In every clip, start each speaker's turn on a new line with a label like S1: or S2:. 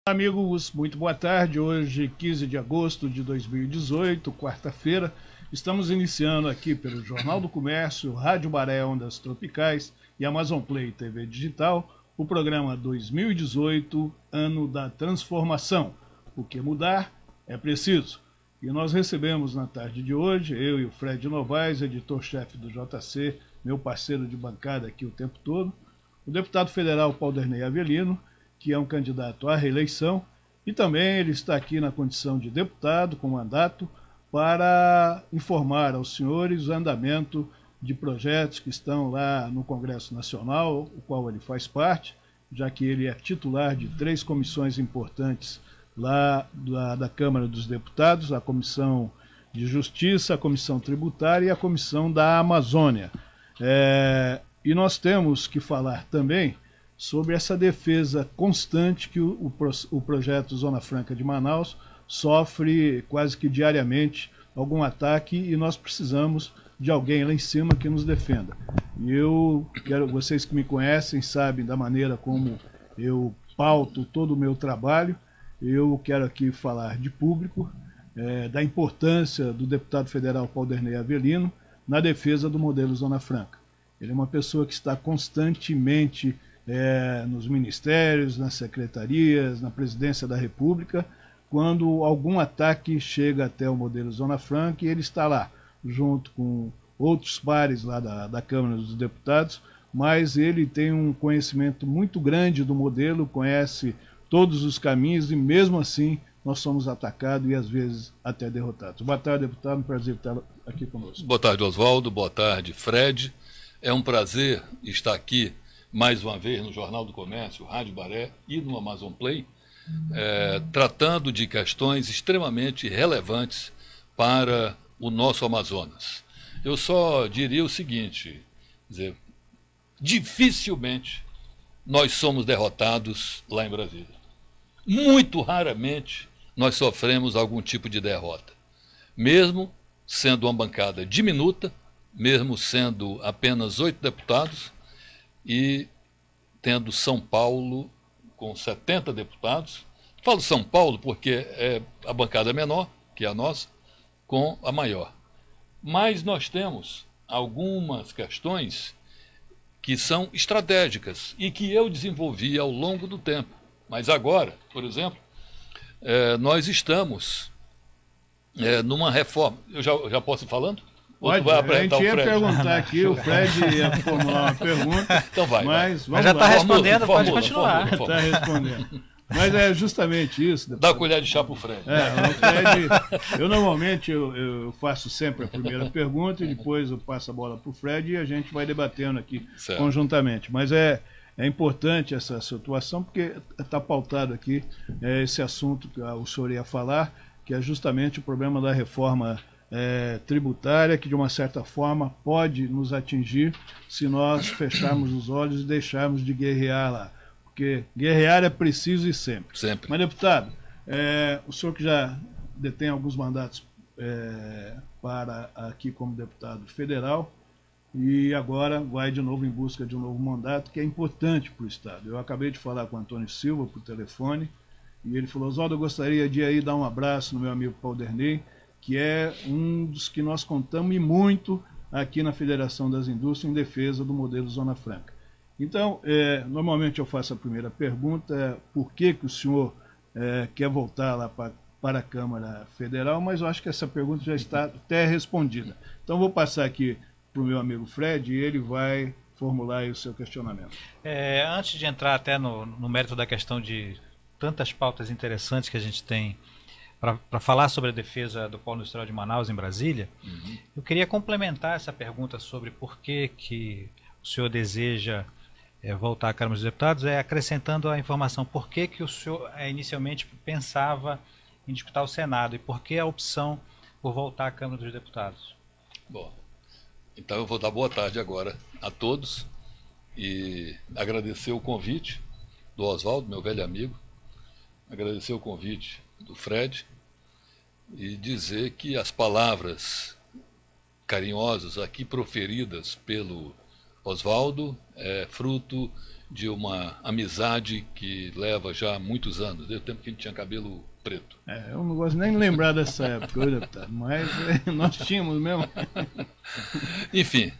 S1: Amigos, muito boa tarde. Hoje, 15 de agosto de 2018, quarta-feira. Estamos iniciando aqui pelo Jornal do Comércio, Rádio Baré Ondas Tropicais e Amazon Play TV Digital, o programa 2018, Ano da Transformação. O que mudar é preciso. E nós recebemos na tarde de hoje, eu e o Fred Novaes, editor-chefe do JC, meu parceiro de bancada aqui o tempo todo, o deputado federal Paulderney Avelino, que é um candidato à reeleição, e também ele está aqui na condição de deputado com mandato para informar aos senhores o andamento de projetos que estão lá no Congresso Nacional, o qual ele faz parte, já que ele é titular de 3 comissões importantes lá da Câmara dos Deputados, a Comissão de Justiça, a Comissão Tributária e a Comissão da Amazônia. E nós temos que falar também sobre essa defesa constante que o projeto Zona Franca de Manaus sofre quase que diariamente algum ataque e nós precisamos de alguém lá em cima que nos defenda. E vocês que me conhecem sabem da maneira como eu pauto todo o meu trabalho. Eu quero aqui falar de público, da importância do deputado federal Paulderney Avelino na defesa do modelo Zona Franca. Ele é uma pessoa que está constantemente nos ministérios, nas secretarias, na presidência da República, quando algum ataque chega até o modelo Zona Franca, e ele está lá, junto com outros pares lá da Câmara dos Deputados, mas ele tem um conhecimento muito grande do modelo, conhece todos os caminhos e mesmo assim nós somos atacados e às vezes até derrotados. Boa tarde, deputado, um prazer estar aqui conosco.
S2: Boa tarde, Oswaldo, boa tarde, Fred. É um prazer estar aqui mais uma vez no Jornal do Comércio, Rádio Baré e no Amazon Play, tratando de questões extremamente relevantes para o nosso Amazonas. Eu só diria o seguinte, dificilmente nós somos derrotados lá em Brasília. Muito raramente nós sofremos algum tipo de derrota. Mesmo sendo uma bancada diminuta, mesmo sendo apenas 8 deputados, e tendo São Paulo com 70 deputados. Falo São Paulo porque é a bancada menor, que é a nossa, com a maior. Mas nós temos algumas questões que são estratégicas e que eu desenvolvi ao longo do tempo. Mas agora, por exemplo, nós estamos numa reforma. Eu já posso ir falando?
S1: Pode, a gente ia perguntar aqui, o Fred ia formular uma pergunta,
S2: então vai,
S1: mas
S3: já está respondendo, pode continuar.
S1: Está respondendo. Mas é justamente isso.
S2: Dá a colher de chá para o Fred.
S1: O Fred, eu normalmente eu faço sempre a primeira pergunta e depois eu passo a bola para o Fred e a gente vai debatendo aqui conjuntamente. Mas é importante essa situação porque está pautado aqui esse assunto que o senhor ia falar, que é justamente o problema da reforma tributária, que de uma certa forma pode nos atingir se nós fecharmos os olhos e deixarmos de guerrear lá, porque guerrear é preciso e sempre. Mas, deputado, o senhor que já detém alguns mandatos para aqui como deputado federal e agora vai de novo em busca de um novo mandato que é importante para o Estado. Eu acabei de falar com o Antônio Silva por telefone e ele falou: Oswaldo, eu gostaria de ir dar um abraço no meu amigo Paulderney, que é um dos que nós contamos e muito aqui na Federação das Indústrias em defesa do modelo Zona Franca. Então, normalmente eu faço a primeira pergunta, por que o senhor quer voltar lá para a Câmara Federal, mas eu acho que essa pergunta já está até respondida. Então, vou passar aqui para o meu amigo Fred e ele vai formular aí o seu questionamento.
S3: Antes de entrar até no mérito da questão de tantas pautas interessantes que a gente tem para falar sobre a defesa do Polo Industrial de Manaus em Brasília, eu queria complementar essa pergunta sobre por que o senhor deseja voltar à Câmara dos Deputados, acrescentando a informação por que o senhor inicialmente pensava em disputar o Senado e por que a opção por voltar à Câmara dos Deputados.
S2: Bom, então eu vou dar boa tarde agora a todos e agradecer o convite do Oswaldo, meu velho amigo, agradecer o convite do Fred e dizer que as palavras carinhosas aqui proferidas pelo Oswaldo é fruto de uma amizade que leva já muitos anos, desde o tempo que a gente tinha cabelo preto.
S1: Eu não gosto nem de lembrar dessa época, deputado, mas nós tínhamos mesmo.
S2: Enfim,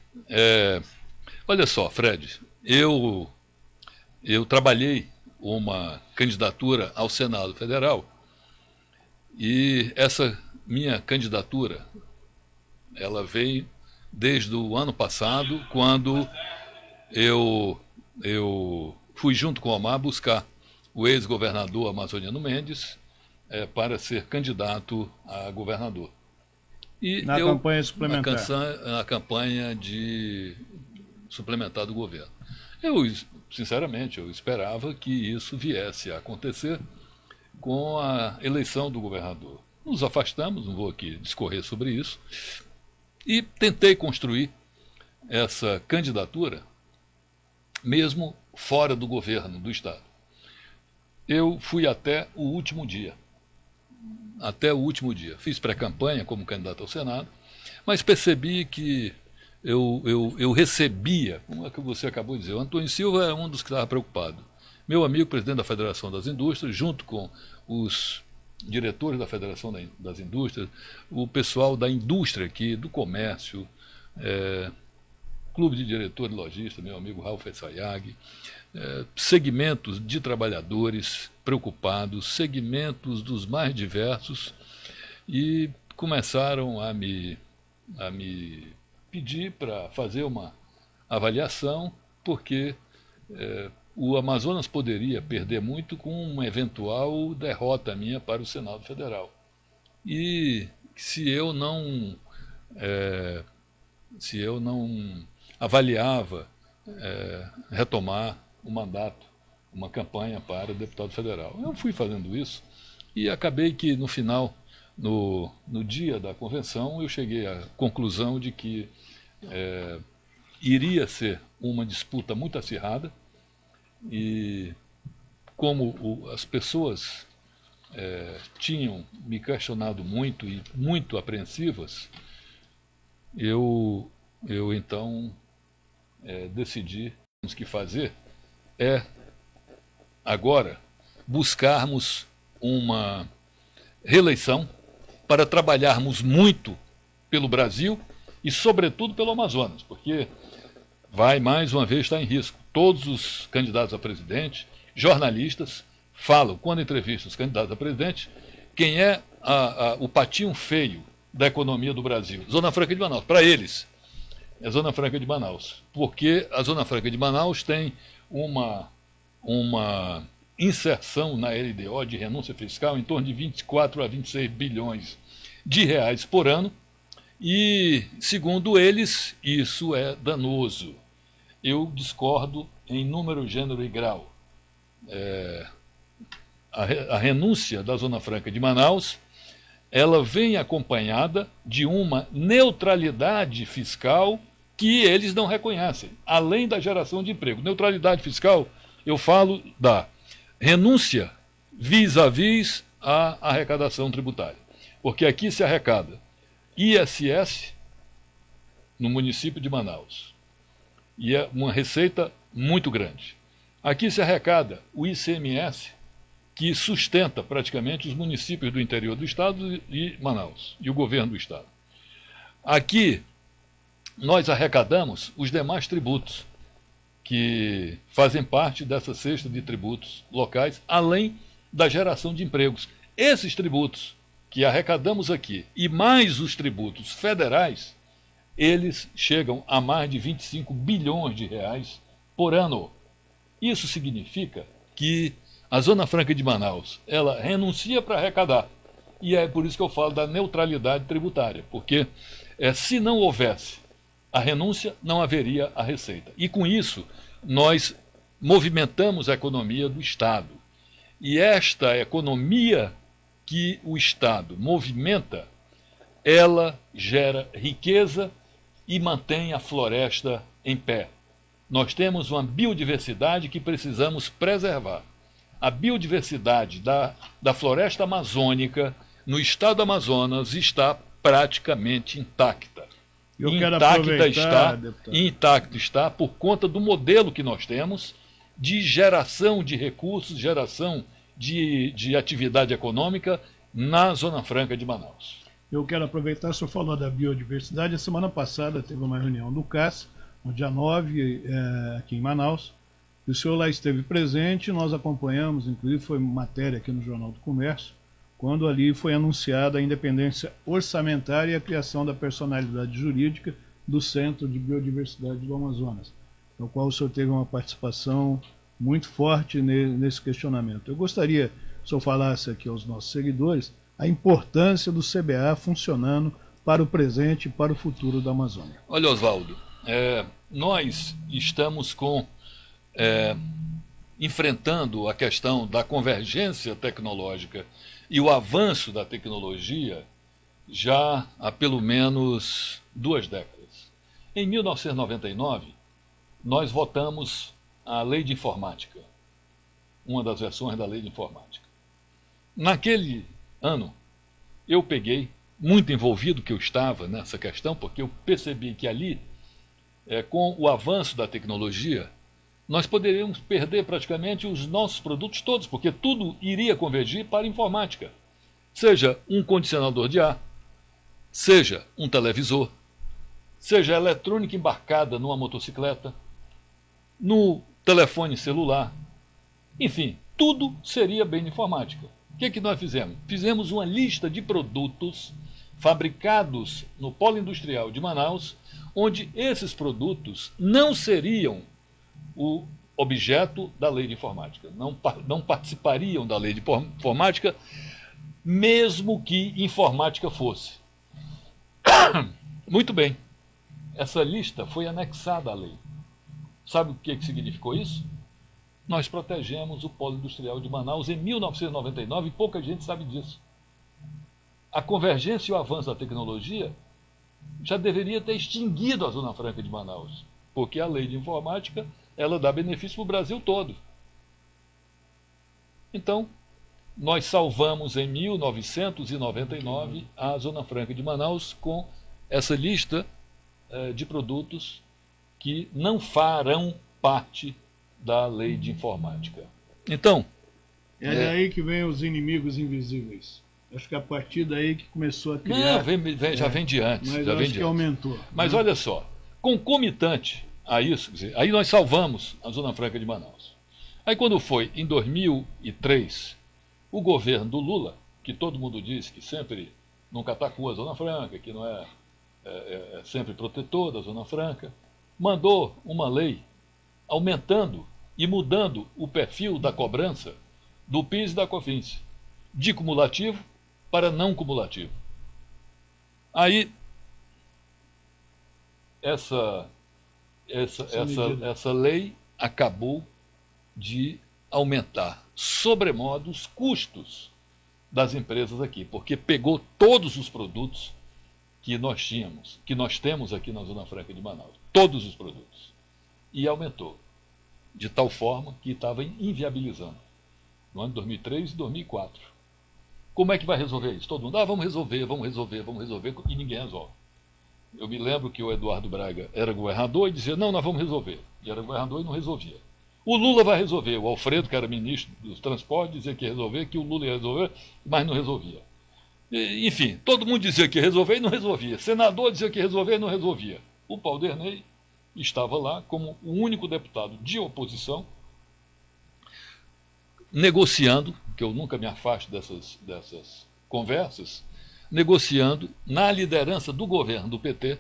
S2: olha só, Fred, eu trabalhei uma candidatura ao Senado Federal e essa minha candidatura, ela veio desde o ano passado, quando eu fui junto com o Omar buscar o ex-governador amazoniano Mendes para ser candidato a governador. E
S1: na campanha suplementar.
S2: Na campanha de suplementar do governo. Sinceramente, eu esperava que isso viesse a acontecer com a eleição do governador. Nos afastamos, não vou aqui discorrer sobre isso, e tentei construir essa candidatura mesmo fora do governo do Estado. Eu fui até o último dia. Fiz pré-campanha como candidato ao Senado, mas percebi que eu recebia, como é que você acabou de dizer, o Antônio Silva é um dos que estava preocupado. Meu amigo, presidente da Federação das Indústrias, junto com os diretores da Federação das Indústrias, o pessoal da indústria aqui, do comércio, Clube de Diretores e Lojistas, meu amigo Ralf Essayag, segmentos de trabalhadores preocupados, segmentos dos mais diversos, e começaram a me pedir para fazer uma avaliação, porque o Amazonas poderia perder muito com uma eventual derrota minha para o Senado Federal. E se eu não avaliava retomar o mandato, uma campanha para deputado federal. Eu fui fazendo isso e acabei que no final, no dia da convenção, eu cheguei à conclusão de que iria ser uma disputa muito acirrada, e como as pessoas tinham me questionado muito e muito apreensivas, eu então decidi o que fazer agora buscarmos uma reeleição para trabalharmos muito pelo Brasil e, sobretudo, pelo Amazonas, porque vai mais uma vez estar em risco. Todos os candidatos a presidente, jornalistas, falam, quando entrevistam os candidatos a presidente, quem é o patinho feio da economia do Brasil. Zona Franca de Manaus. Para eles, é Zona Franca de Manaus, porque a Zona Franca de Manaus tem uma inserção na LDO de renúncia fiscal em torno de 24 a 26 bilhões de reais por ano, e, segundo eles, isso é danoso. Eu discordo em número, gênero e grau. A renúncia da Zona Franca de Manaus, ela vem acompanhada de uma neutralidade fiscal que eles não reconhecem, além da geração de emprego. Neutralidade fiscal, eu falo da renúncia vis-à-vis à arrecadação tributária. Porque aqui se arrecada ISS no município de Manaus, e é uma receita muito grande. Aqui se arrecada o ICMS, que sustenta praticamente os municípios do interior do estado e Manaus, e o governo do estado. Aqui nós arrecadamos os demais tributos que fazem parte dessa cesta de tributos locais, além da geração de empregos. Esses tributos que arrecadamos aqui, e mais os tributos federais, eles chegam a mais de 25 bilhões de reais por ano. Isso significa que a Zona Franca de Manaus, ela renuncia para arrecadar. E é por isso que eu falo da neutralidade tributária, porque se não houvesse a renúncia, não haveria a receita. E com isso, nós movimentamos a economia do Estado. E esta economia que o Estado movimenta, ela gera riqueza e mantém a floresta em pé. Nós temos uma biodiversidade que precisamos preservar. A biodiversidade da floresta amazônica no estado do Amazonas está praticamente intacta.
S1: Eu quero aproveitar, deputado.
S2: Intacto está por conta do modelo que nós temos de geração de recursos, geração de atividade econômica na Zona Franca de Manaus.
S1: Eu quero aproveitar, o senhor falou da biodiversidade. A semana passada teve uma reunião do CAS, no dia 9, aqui em Manaus. E o senhor lá esteve presente, nós acompanhamos, inclusive foi matéria aqui no Jornal do Comércio, quando ali foi anunciada a independência orçamentária e a criação da personalidade jurídica do Centro de Biodiversidade do Amazonas, no qual o senhor teve uma participação muito forte nesse questionamento. Eu gostaria que o senhor falasse aqui aos nossos seguidores a importância do CBA funcionando para o presente e para o futuro da Amazônia.
S2: Olha, Oswaldo, nós estamos enfrentando a questão da convergência tecnológica e o avanço da tecnologia já há pelo menos 2 décadas. Em 1999, nós votamos a Lei de Informática, uma das versões da Lei de Informática. Naquele ano, eu peguei, muito envolvido que eu estava nessa questão, porque eu percebi que ali, com o avanço da tecnologia, nós poderíamos perder praticamente os nossos produtos todos, porque tudo iria convergir para a informática. Seja um condicionador de ar, seja um televisor, seja eletrônica embarcada numa motocicleta, no telefone celular, enfim, tudo seria bem de informática. O que nós fizemos? Fizemos uma lista de produtos fabricados no Polo Industrial de Manaus, onde esses produtos não seriam o objeto da lei de informática, não participariam da lei de informática, mesmo que informática fosse. Muito bem, essa lista foi anexada à lei. Sabe o que significou isso? Nós protegemos o Polo Industrial de Manaus em 1999 e pouca gente sabe disso. A convergência e o avanço da tecnologia já deveria ter extinguido a Zona Franca de Manaus, porque a lei de informática ela dá benefício para o Brasil todo. Então, nós salvamos em 1999 a Zona Franca de Manaus com essa lista de produtos que não farão parte da lei de informática. Então...
S1: É daí que vem os inimigos invisíveis. Acho que a partir daí que começou a criar...
S2: Não, já vem de antes.
S1: Mas
S2: já
S1: acho
S2: vem de
S1: que
S2: antes.
S1: aumentou.
S2: Mas olha só, concomitante a isso, quer dizer, aí nós salvamos a Zona Franca de Manaus. Aí quando foi em 2003, o governo do Lula, que todo mundo diz que sempre nunca atacou a Zona Franca, que não é sempre protetor da Zona Franca, mandou uma lei aumentando e mudando o perfil da cobrança do PIS e da COFINS, de cumulativo para não cumulativo. Aí, essa lei acabou de aumentar sobremodo os custos das empresas aqui, porque pegou todos os produtos que nós temos aqui na Zona Franca de Manaus, todos os produtos, e aumentou, de tal forma que estava inviabilizando, no ano de 2003 e 2004. Como é que vai resolver isso? Todo mundo, vamos resolver, e ninguém resolve. Eu me lembro que o Eduardo Braga era governador e dizia, não, nós vamos resolver. E era governador e não resolvia. O Lula vai resolver. O Alfredo, que era ministro dos transportes, dizia que ia resolver, que o Lula ia resolver, mas não resolvia. Enfim, todo mundo dizia que ia resolver e não resolvia. Senador dizia que ia resolver e não resolvia. O Paulderney estava lá como o único deputado de oposição, negociando, que eu nunca me afasto dessas conversas, negociando na liderança do governo do PT,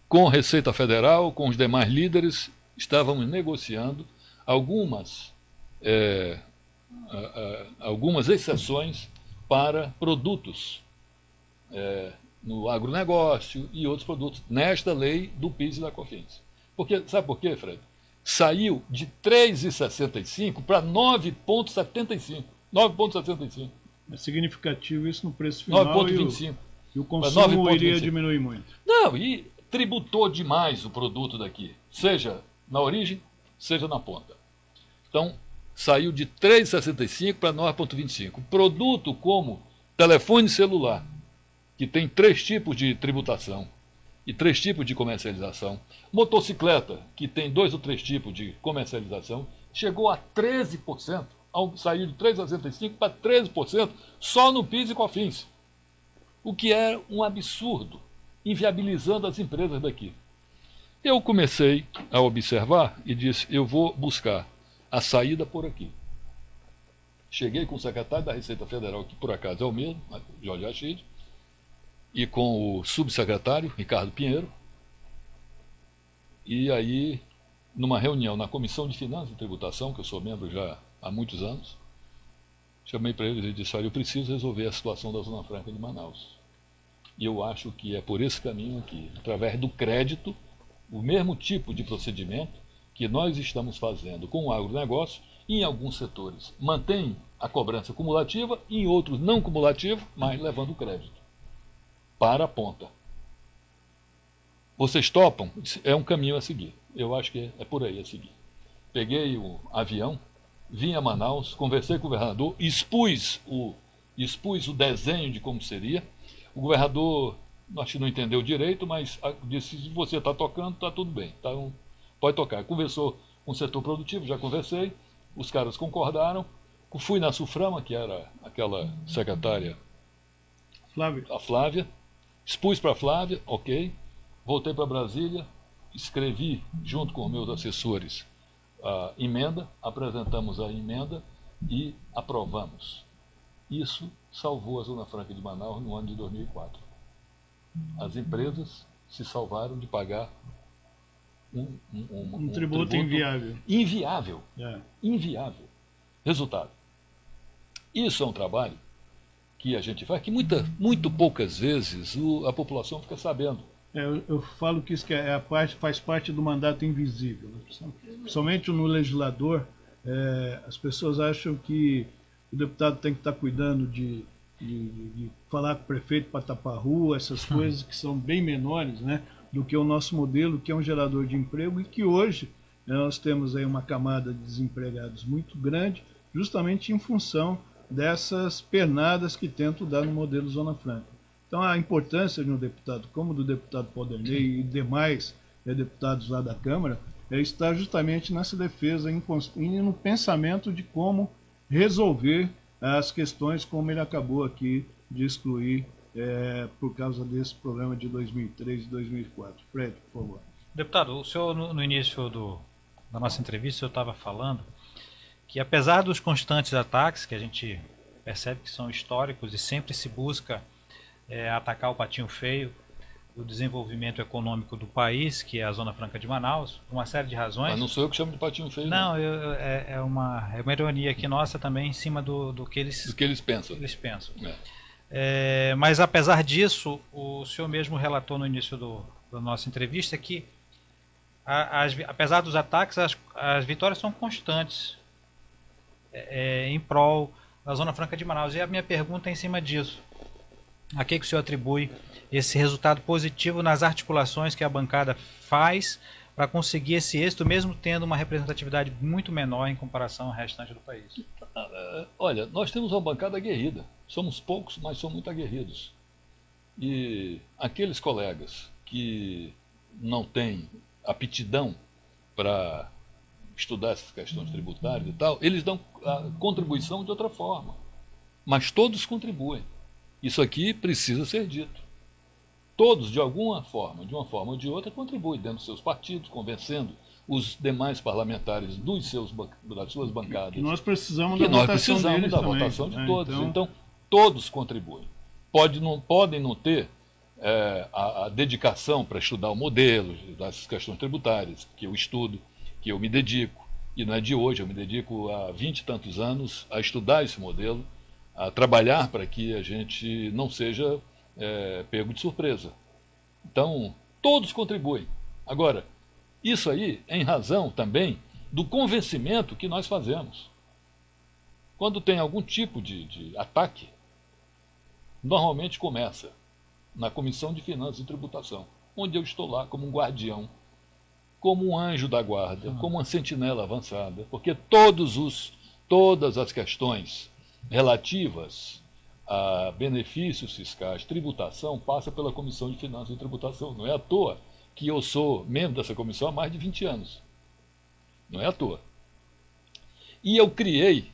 S2: com a Receita Federal, com os demais líderes, estávamos negociando algumas exceções para produtos no agronegócio e outros produtos, nesta lei do PIS e da COFINS. Porque, sabe por quê, Fred? Saiu de 3,65 para 9,75. 9,75.
S1: É significativo isso no preço final.
S2: 9,25.
S1: E o consumo iria
S2: 9,25.
S1: diminuir muito.
S2: Não, e tributou demais o produto daqui, seja na origem, seja na ponta. Então, saiu de 3,65 para 9,25. Produto como telefone celular, que tem 3 tipos de tributação e 3 tipos de comercialização. Motocicleta, que tem 2 ou 3 tipos de comercialização, chegou a 13%, saiu de 3,65% para 13% só no PIS e COFINS, o que é um absurdo, inviabilizando as empresas daqui. Eu comecei a observar e disse, eu vou buscar a saída por aqui. Cheguei com o secretário da Receita Federal, que por acaso é o mesmo, Jorge Rachid, e com o subsecretário, Ricardo Pinheiro, e aí, numa reunião na Comissão de Finanças e Tributação, que eu sou membro já há muitos anos, chamei para eles e disse, olha, eu preciso resolver a situação da Zona Franca de Manaus. E eu acho que é por esse caminho aqui, através do crédito, o mesmo tipo de procedimento que nós estamos fazendo com o agronegócio, em alguns setores mantém a cobrança cumulativa, em outros não cumulativa, mas levando crédito para a ponta. Vocês topam? É um caminho a seguir. Eu acho que é por aí a seguir. Peguei o avião, vim a Manaus, conversei com o governador, expus o desenho de como seria. O governador, acho que não entendeu direito, mas disse, se você está tocando, está tudo bem, tá, pode tocar. Conversou com o setor produtivo, já conversei, os caras concordaram. Fui na Suframa, que era aquela secretária, a Flávia, expus para a Flávia, ok, voltei para Brasília, escrevi junto com os meus assessores a emenda, apresentamos a emenda e aprovamos. Isso salvou a Zona Franca de Manaus no ano de 2004. As empresas se salvaram de pagar um
S1: tributo inviável.
S2: Inviável.
S1: É.
S2: Inviável. Resultado. Isso é um trabalho que a gente faz, que muito poucas vezes a população fica sabendo.
S1: Eu falo que isso que faz parte do mandato invisível. Né? Principalmente no legislador, as pessoas acham que o deputado tem que estar cuidando de falar com o prefeito para tapar a rua, essas coisas que são bem menores, né, do que o nosso modelo, que é um gerador de emprego, e que hoje nós temos aí uma camada de desempregados muito grande, justamente em função dessas pernadas que tentam dar no modelo Zona Franca. Então a importância de um deputado como do deputado Paulderney e demais deputados lá da Câmara é estar justamente nessa defesa e no pensamento de como resolver as questões como ele acabou aqui de excluir por causa desse problema de 2003 e 2004. Fred, por favor.
S3: Deputado, o senhor no início da nossa entrevista, o senhor estava falando que apesar dos constantes ataques, que a gente percebe que são históricos e sempre se busca atacar o patinho feio do desenvolvimento econômico do país, que é a Zona Franca de Manaus, por uma série de razões.
S2: Mas não sou eu que chamo de patinho feio.
S3: Não, é uma ironia aqui nossa também em cima do que eles pensam. Mas apesar disso, o senhor mesmo relatou no início da nossa entrevista que, apesar dos ataques, as vitórias são constantes em prol da Zona Franca de Manaus. E a minha pergunta é em cima disso. A que o senhor atribui esse resultado positivo nas articulações que a bancada faz para conseguir esse êxito, mesmo tendo uma representatividade muito menor em comparação ao restante do país?
S2: Olha, nós temos uma bancada aguerrida. Somos poucos, mas somos muito aguerridos. E aqueles colegas que não têm aptidão para estudar essas questões tributárias e tal, eles dão a contribuição de outra forma. Mas todos contribuem. Isso aqui precisa ser dito. Todos, de alguma forma, de uma forma ou de outra, contribuem dentro dos seus partidos, convencendo os demais parlamentares das suas bancadas.
S1: Que nós precisamos da votação
S2: de todos. Então, todos contribuem. Podem não ter a dedicação para estudar o modelo das questões tributárias, que eu estudo, que eu me dedico, e não é de hoje, eu me dedico há 20 e tantos anos a estudar esse modelo, a trabalhar para que a gente não seja pego de surpresa. Então, todos contribuem. Agora, isso aí é em razão também do convencimento que nós fazemos. Quando tem algum tipo de ataque, normalmente começa na Comissão de Finanças e Tributação, onde eu estou lá como um guardião, como um anjo da guarda, como uma sentinela avançada, porque todas as questões relativas a benefícios fiscais, tributação, passa pela Comissão de Finanças e Tributação. Não é à toa que eu sou membro dessa comissão há mais de 20 anos. Não é à toa. E eu criei,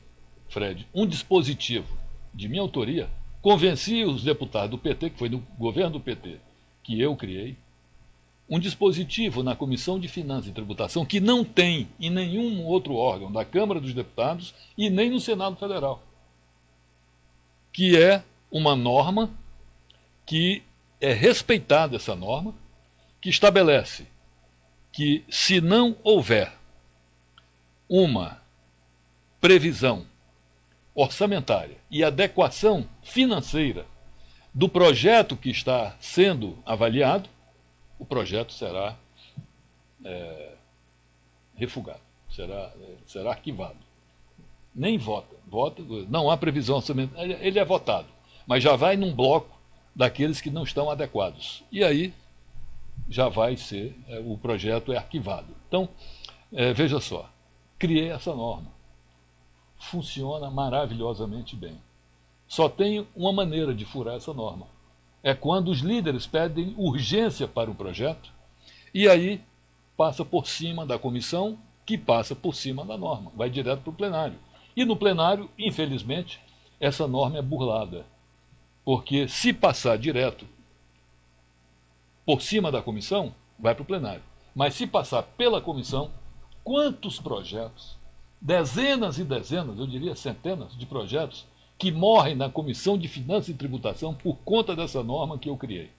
S2: Fred, um dispositivo de minha autoria, convenci os deputados do PT, que foi no governo do PT, que eu criei, um dispositivo na Comissão de Finanças e Tributação que não tem em nenhum outro órgão da Câmara dos Deputados e nem no Senado Federal, que é uma norma que é respeitada, essa norma, que estabelece que se não houver uma previsão orçamentária e adequação financeira do projeto que está sendo avaliado, o projeto será refugado, será arquivado. Nem vota, não há previsão orçamentária, ele é votado, mas já vai num bloco daqueles que não estão adequados. E aí já vai ser, o projeto é arquivado. Então, veja só, criei essa norma. Funciona maravilhosamente bem. Só tem uma maneira de furar essa norma. É quando os líderes pedem urgência para o projeto e aí passa por cima da comissão, que passa por cima da norma, vai direto para o plenário. E no plenário, infelizmente, essa norma é burlada. Porque se passar direto por cima da comissão, vai para o plenário. Mas se passar pela comissão, quantos projetos, dezenas e dezenas, eu diria centenas de projetos, que morrem na Comissão de Finanças e Tributação por conta dessa norma que eu criei.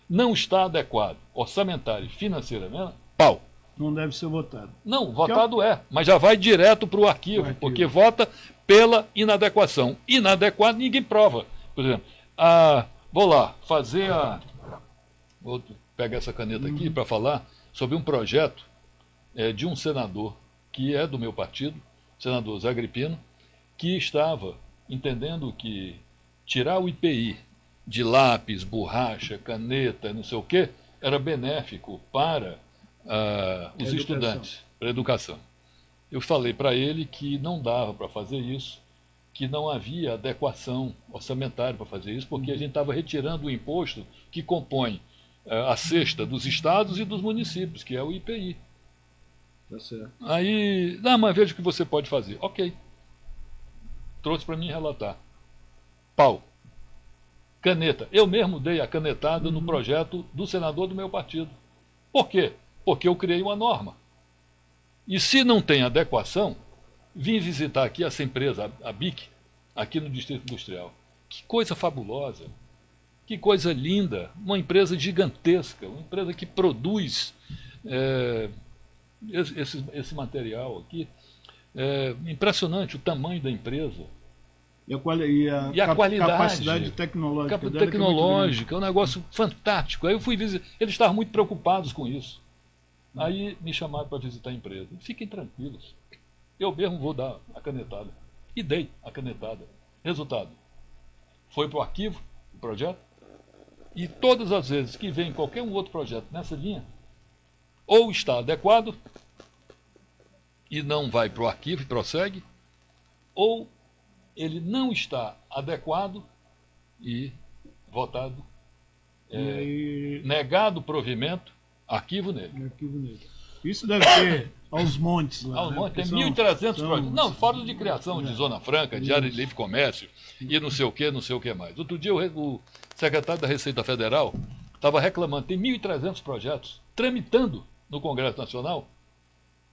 S2: Não está adequado, orçamentário e financeiramente, pau.
S1: Não deve ser votado.
S2: Não, votado mas já vai direto para o arquivo, porque vota pela inadequação. Inadequado ninguém prova. Por exemplo, vou lá fazer vou pegar essa caneta aqui para falar sobre um projeto de um senador que é do meu partido, senador Zé Agripino, que estava entendendo que tirar o IPI de lápis, borracha, caneta, não sei o quê, era benéfico para os estudantes, para a educação. Eu falei para ele que não dava para fazer isso, que não havia adequação orçamentária para fazer isso, porque a gente estava retirando o imposto que compõe a cesta dos estados e dos municípios, que é o IPI.
S1: Tá certo.
S2: Aí, mas veja o que você pode fazer. Ok. Trouxe para mim relatar. Pau. Caneta. Eu mesmo dei a canetada no projeto do senador do meu partido. Por quê? Porque eu criei uma norma. E se não tem adequação, vim visitar aqui essa empresa, a BIC, aqui no Distrito Industrial. Que coisa fabulosa. Que coisa linda. Uma empresa gigantesca. Uma empresa que produz esse material aqui. Impressionante o tamanho da empresa.
S1: E a qualidade, capacidade tecnológica.
S2: Tecnológica, é um negócio fantástico. Aí eu fui visitar, eles estavam muito preocupados com isso. Aí me chamaram para visitar a empresa. Fiquem tranquilos, eu mesmo vou dar a canetada. E dei a canetada. Resultado, foi para o arquivo, o projeto, e todas as vezes que vem qualquer um outro projeto nessa linha, ou está adequado e não vai para o arquivo e prossegue, ou ele não está adequado e votado, negado provimento, arquivo nele.
S1: Isso deve ter aos montes lá.
S2: Aos montes, tem 1.300 projetos. Não, fora de criação de Zona Franca, de área de livre comércio e não sei o que mais. Outro dia o secretário da Receita Federal estava reclamando, tem 1.300 projetos tramitando no Congresso Nacional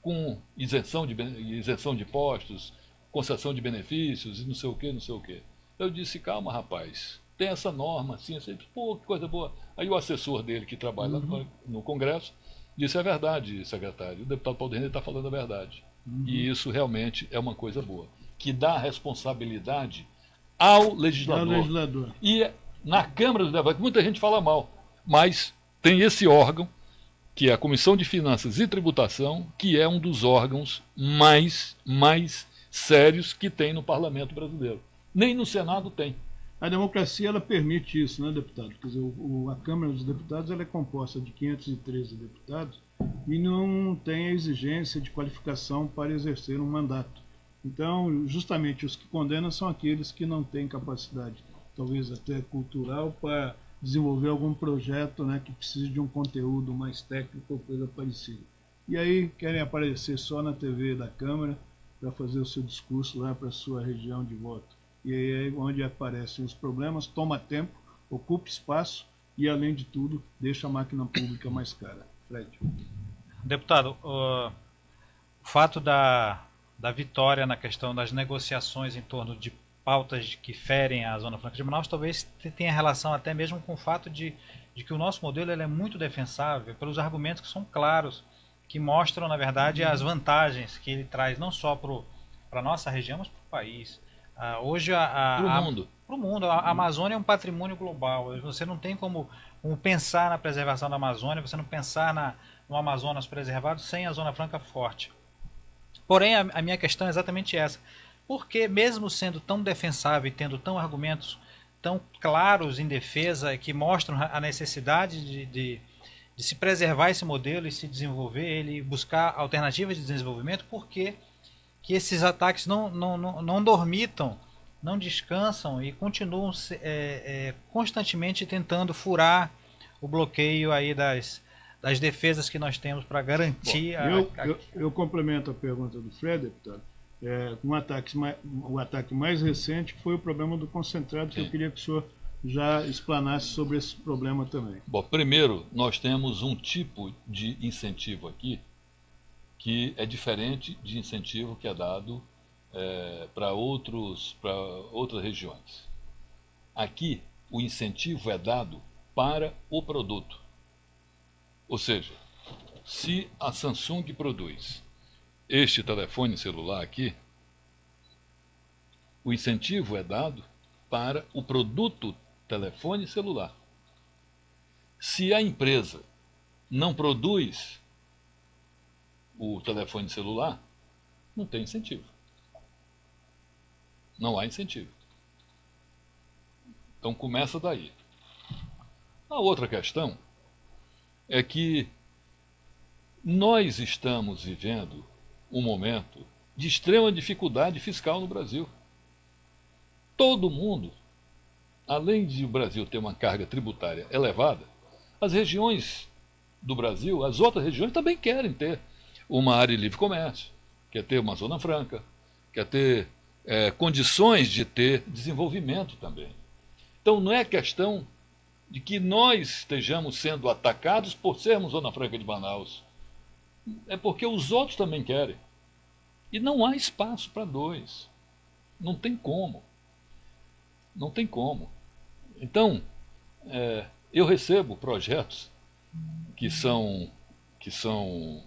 S2: com isenção de impostos, concessão de benefícios e não sei o que. Eu disse, calma, rapaz, tem essa norma assim, pô, que coisa boa. Aí o assessor dele, que trabalha lá no Congresso, disse, é verdade, secretário, o deputado Paulo Renner está falando a verdade. E isso realmente é uma coisa boa, que dá responsabilidade ao legislador. E na Câmara dos Deputados, muita gente fala mal, mas tem esse órgão, que é a Comissão de Finanças e Tributação, que é um dos órgãos mais sérios que tem no Parlamento brasileiro. Nem no Senado tem.
S1: A democracia ela permite isso, né, deputado? Quer dizer, a Câmara dos Deputados ela é composta de 513 deputados e não tem a exigência de qualificação para exercer um mandato. Então, justamente os que condenam são aqueles que não têm capacidade, talvez até cultural, para desenvolver algum projeto, né, que precise de um conteúdo mais técnico ou coisa parecida. E aí querem aparecer só na TV da Câmara para fazer o seu discurso lá para a sua região de voto. E aí é onde aparecem os problemas, toma tempo, ocupa espaço e, além de tudo, deixa a máquina pública mais cara. Fred.
S3: Deputado, o fato da vitória na questão das negociações em torno de pautas que ferem a Zona Franca de Manaus talvez tenha relação até mesmo com o fato de que o nosso modelo ele é muito defensável pelos argumentos que são claros, que mostram, na verdade, as vantagens que ele traz não só para a nossa região, mas para o país. Hoje,
S2: para o mundo.
S3: Para o mundo, a Amazônia é um patrimônio global. Você não tem como pensar na preservação da Amazônia, você não pensar no Amazonas preservado sem a Zona Franca forte. Porém, a minha questão é exatamente essa. Porque mesmo sendo tão defensável e tendo tão argumentos tão claros em defesa que mostram a necessidade de se preservar esse modelo e se desenvolver ele, buscar alternativas de desenvolvimento, porque que esses ataques não dormitam, não descansam e continuam constantemente tentando furar o bloqueio aí das defesas que nós temos para garantir...
S1: Bom, eu complemento a pergunta do Fred, deputado. O ataque mais recente foi o problema do concentrado, que eu queria que o senhor já explanasse sobre esse problema também.
S2: Bom, primeiro, nós temos um tipo de incentivo aqui que é diferente de incentivo que é dado para outras regiões. Aqui, o incentivo é dado para o produto. Ou seja, se a Samsung produz este telefone celular aqui, o incentivo é dado para o produto telefone celular. Se a empresa não produz o telefone celular, não tem incentivo. Não há incentivo. Então começa daí. A outra questão é que nós estamos vivendo um momento de extrema dificuldade fiscal no Brasil. Todo mundo, além de o Brasil ter uma carga tributária elevada, as regiões do Brasil, as outras regiões também querem ter uma área de livre comércio, quer ter uma zona franca, quer ter condições de ter desenvolvimento também. Então não é questão de que nós estejamos sendo atacados por sermos Zona Franca de Manaus. É porque os outros também querem. E não há espaço para dois. Não tem como. Não tem como. Então, eu recebo projetos que são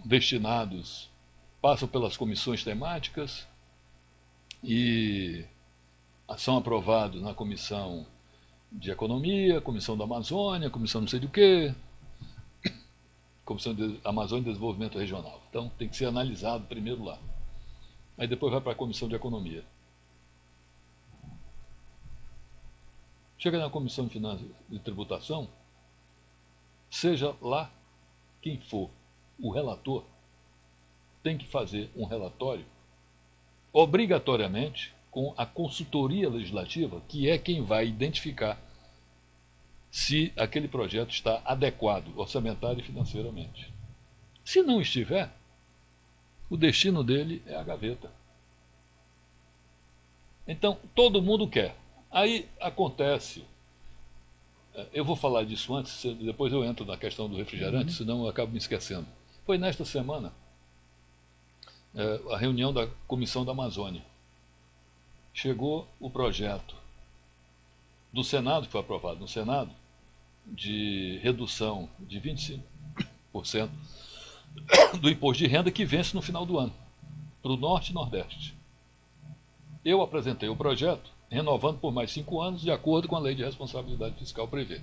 S2: destinados, passam pelas comissões temáticas e são aprovados na comissão de Economia, comissão da Amazônia, comissão não sei do que, comissão de Amazônia e Desenvolvimento Regional. Então tem que ser analisado primeiro lá. Aí depois vai para a comissão de Economia. Chega na comissão de Finanças e Tributação, seja lá quem for o relator, tem que fazer um relatório obrigatoriamente com a consultoria legislativa, que é quem vai identificar se aquele projeto está adequado orçamentário e financeiramente. Se não estiver, o destino dele é a gaveta. Então, todo mundo quer. Aí acontece, eu vou falar disso antes, depois eu entro na questão do refrigerante, senão eu acabo me esquecendo. Foi nesta semana a reunião da Comissão da Amazônia. Chegou o projeto do Senado, que foi aprovado no Senado, de redução de 25% do imposto de renda que vence no final do ano, para o Norte e Nordeste. Eu apresentei o projeto, renovando por mais 5 anos, de acordo com a Lei de Responsabilidade Fiscal prevê.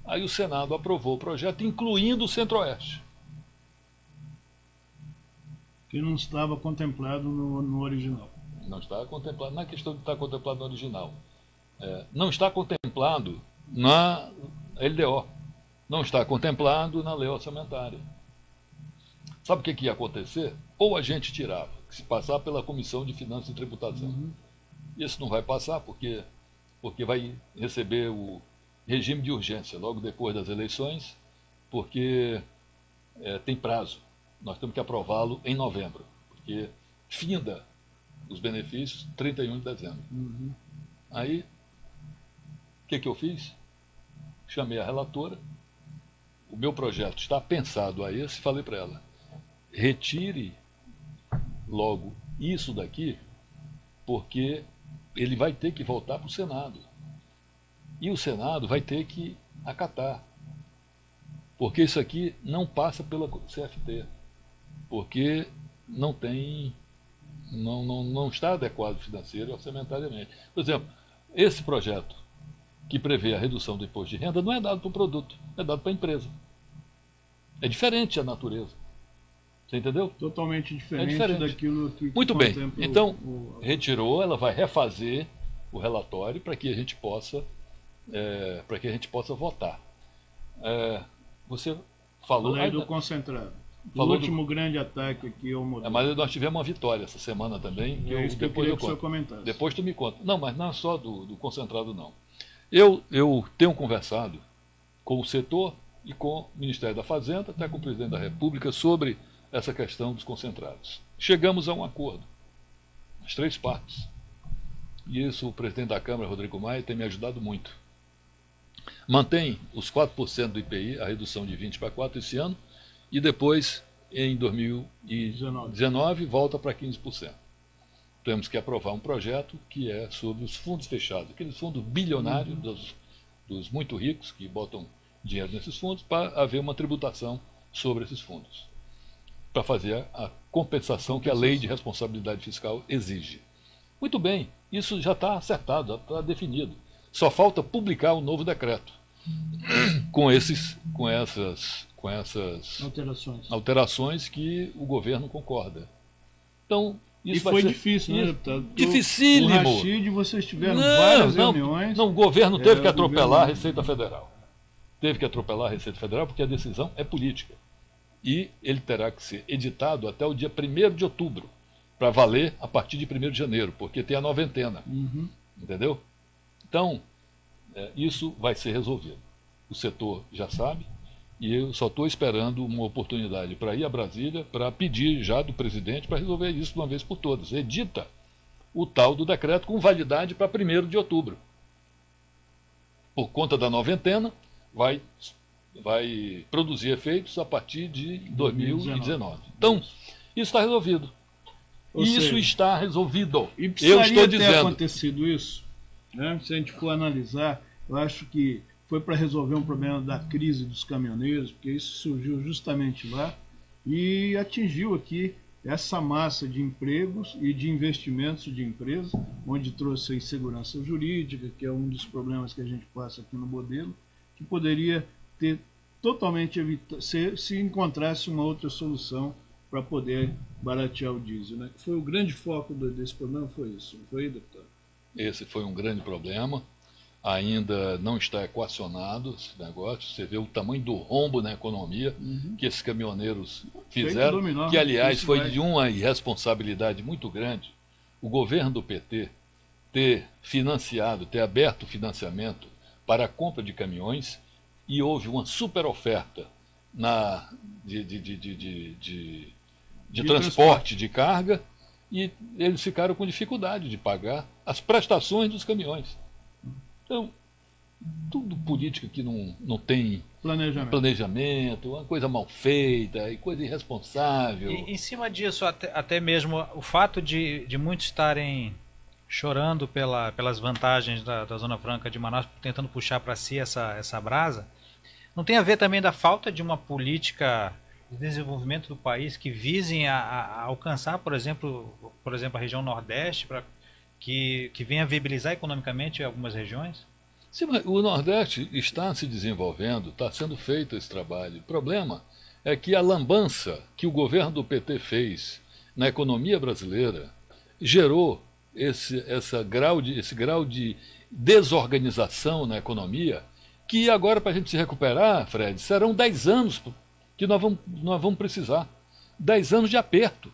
S2: Aí o Senado aprovou o projeto, incluindo o Centro-Oeste.
S1: Que não estava contemplado no original.
S2: Não está contemplado, não é questão de estar contemplado no original. Não está contemplado na LDO. Não está contemplado na lei orçamentária. Sabe o que ia acontecer? Ou a gente tirava, se passar pela Comissão de Finanças e Tributação. Isso não vai passar porque vai receber o regime de urgência logo depois das eleições, porque tem prazo. Nós temos que aprová-lo em novembro, porque finda os benefícios 31 de dezembro.
S1: Uhum.
S2: Aí, o que eu fiz? Chamei a relatora, o meu projeto está pensado a esse, falei para ela, retire logo isso daqui, porque ele vai ter que voltar para o Senado. E o Senado vai ter que acatar. Porque isso aqui não passa pela CFT. Porque não tem, não está adequado financeiro e orçamentariamente. Por exemplo, esse projeto que prevê a redução do imposto de renda não é dado para o produto, é dado para a empresa. É diferente a natureza. Você entendeu?
S1: Totalmente diferente, daquilo que
S2: muito bem. Então, retirou, ela vai refazer o relatório para que a gente possa votar. Você falou
S1: aí do concentrado. O último grande ataque aqui ao modelo.
S2: Mas nós tivemos uma vitória essa semana também.
S1: É isso que eu queria que o senhor comentasse.
S2: Depois tu me conta. Não, mas não é só do concentrado, não. Eu tenho conversado com o setor e com o Ministério da Fazenda, até com o Presidente da República, sobre essa questão dos concentrados. Chegamos a um acordo, as três partes. E isso o Presidente da Câmara, Rodrigo Maia, tem me ajudado muito. Mantém os 4% do IPI, a redução de 20 para 4 esse ano, e depois, em 2019, volta para 15%. Temos que aprovar um projeto que é sobre os fundos fechados, aqueles fundos bilionários dos muito ricos que botam dinheiro nesses fundos, para haver uma tributação sobre esses fundos, para fazer a compensação que a lei de responsabilidade fiscal exige. Muito bem, isso já está acertado, já está definido. Só falta publicar o novo decreto com essas alterações que o governo concorda. Então, isso
S1: foi difícil, né, deputado?
S2: Dificílimo.
S1: O Rachid, vocês tiveram várias reuniões.
S2: Não, o governo teve que atropelar a Receita Federal. Teve que atropelar a Receita Federal porque a decisão é política. E ele terá que ser editado até o dia 1º de outubro, para valer a partir de 1º de janeiro, porque tem a noventena.
S1: Uhum.
S2: Entendeu? Então, isso vai ser resolvido. O setor já sabe, e eu só estou esperando uma oportunidade para ir a Brasília, para pedir já do presidente para resolver isso de uma vez por todas. Edita o tal do decreto com validade para 1º de outubro. Por conta da noventena, vai produzir efeitos a partir de 2019. Então, isso está resolvido. Isso está resolvido.
S1: E precisaria ter acontecido isso, né? Se a gente for analisar, eu acho que foi para resolver um problema da crise dos caminhoneiros, porque isso surgiu justamente lá e atingiu aqui essa massa de empregos e de investimentos de empresas, onde trouxe a insegurança jurídica, que é um dos problemas que a gente passa aqui no modelo, que poderia ter totalmente evitado, se encontrasse uma outra solução para poder baratear o diesel, né? Que foi o grande foco desse problema, foi isso, não foi, deputado?
S2: Esse foi um grande problema. Ainda não está equacionado esse negócio. Você vê o tamanho do rombo na economia que esses caminhoneiros fizeram, que aliás foi de uma irresponsabilidade muito grande. O governo do PT ter aberto financiamento para a compra de caminhões, e houve uma super oferta de transporte de carga, e eles ficaram com dificuldade de pagar as prestações dos caminhões. Então, tudo política que não tem planejamento, uma coisa mal feita e coisa irresponsável.
S3: E, em cima disso, até mesmo o fato de muitos estarem chorando pelas vantagens da Zona Franca de Manaus, tentando puxar para si essa brasa, não tem a ver também da falta de uma política de desenvolvimento do país que visem a alcançar, por exemplo, a região Nordeste, que venha viabilizar economicamente algumas regiões?
S2: Sim, mas o Nordeste está se desenvolvendo, está sendo feito esse trabalho. O problema é que a lambança que o governo do PT fez na economia brasileira gerou esse grau de desorganização na economia, que agora, para a gente se recuperar, Fred, serão 10 anos que nós vamos precisar. 10 anos de aperto,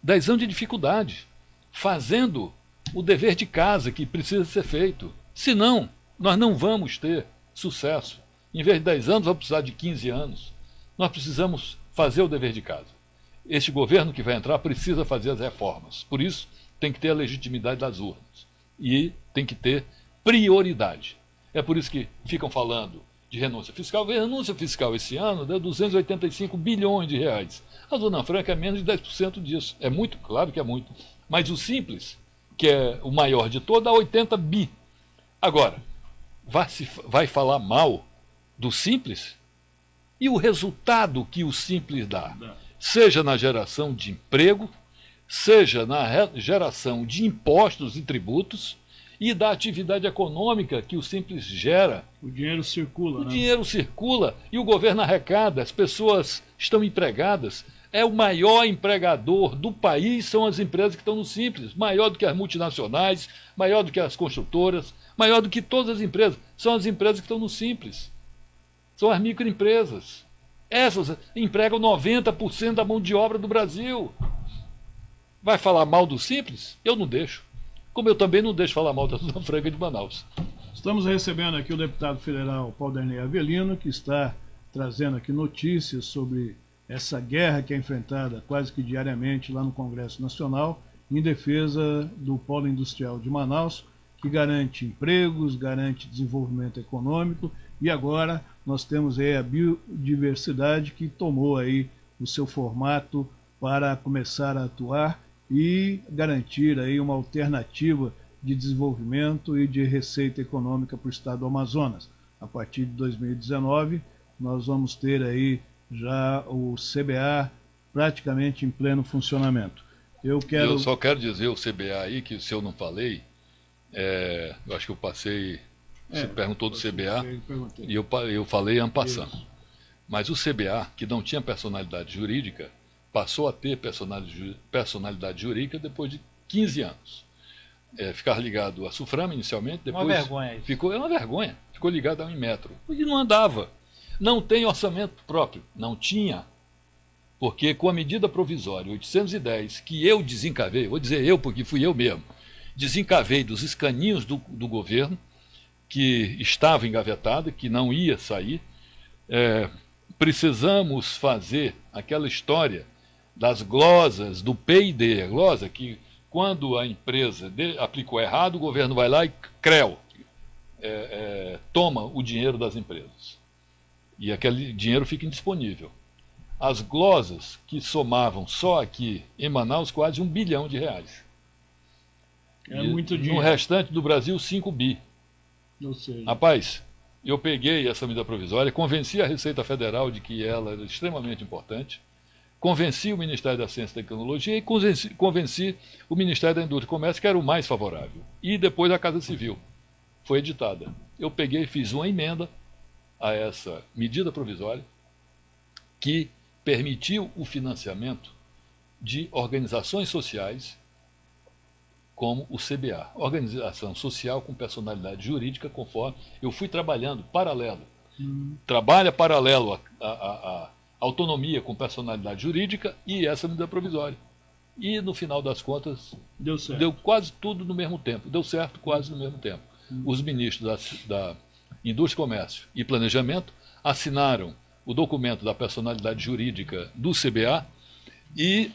S2: 10 anos de dificuldade, fazendo o dever de casa que precisa ser feito. Senão, nós não vamos ter sucesso. Em vez de 10 anos, vamos precisar de 15 anos. Nós precisamos fazer o dever de casa. este governo que vai entrar precisa fazer as reformas. Por isso, tem que ter a legitimidade das urnas. E tem que ter prioridade. É por isso que ficam falando de renúncia fiscal. A renúncia fiscal esse ano deu 285 bilhões de reais. A Zona Franca é menos de 10% disso. É muito, claro que é muito. Mas o Simples, que é o maior de todo, dá 80 bi. Agora, vai falar mal do Simples? E o resultado que o Simples dá? Seja na geração de emprego, seja na geração de impostos e tributos e da atividade econômica que o Simples gera.
S1: O dinheiro circula,
S2: O dinheiro circula e o governo arrecada, as pessoas estão empregadas. É o maior empregador do país, são as empresas que estão no Simples, maior do que as multinacionais, maior do que as construtoras, maior do que todas as empresas. São as empresas que estão no Simples. São as microempresas. Essas empregam 90% da mão de obra do Brasil. Vai falar mal do Simples? Eu não deixo. Como eu também não deixo falar mal da Zona Franca de Manaus.
S1: Estamos recebendo aqui o deputado federal Paulderney Avelino, que está trazendo aqui notícias sobre essa guerra que é enfrentada quase que diariamente lá no Congresso Nacional em defesa do polo industrial de Manaus, que garante empregos, garante desenvolvimento econômico, e agora nós temos aí a biodiversidade que tomou aí o seu formato para começar a atuar e garantir aí uma alternativa de desenvolvimento e de receita econômica para o estado do Amazonas. A partir de 2019, nós vamos ter aí já o CBA praticamente em pleno funcionamento. Eu
S2: só quero dizer o CBA aí, que se eu não falei, eu acho que eu passei, você perguntou do CBA, e eu falei en passant. Mas o CBA, que não tinha personalidade jurídica, passou a ter personalidade jurídica depois de 15 anos. Ficar ligado à Suframa inicialmente, depois
S3: uma vergonha isso.
S2: É uma vergonha, ficou ligado à Inmetro. E não andava. Não tem orçamento próprio. Não tinha. Porque com a medida provisória 810, que eu desencavei, vou dizer eu porque fui eu mesmo, desencavei dos escaninhos do governo, que estava engavetada, que não ia sair, precisamos fazer aquela história das glosas do P&D, a glosa que quando a empresa aplicou errado, o governo vai lá e toma o dinheiro das empresas. E aquele dinheiro fica indisponível. As glosas que somavam só aqui em Manaus quase 1 bilhão de reais.
S1: Muito dinheiro.
S2: No restante do Brasil, 5 bi.
S1: Ou seja,
S2: Rapaz, eu peguei essa medida provisória, convenci a Receita Federal de que ela era extremamente importante, convenci o Ministério da Ciência e Tecnologia e convenci o Ministério da Indústria e Comércio, que era o mais favorável. E depois a Casa Civil. Foi editada. Eu peguei e fiz uma emenda a essa medida provisória que permitiu o financiamento de organizações sociais como o CBA, organização social com personalidade jurídica, conforme eu fui trabalhando paralelo. Trabalha paralelo a autonomia com personalidade jurídica e essa medida provisória. E no final das contas deu quase tudo no mesmo tempo, deu certo quase no mesmo tempo. Os ministros da Indústria, Comércio e Planejamento assinaram o documento da personalidade jurídica do CBA e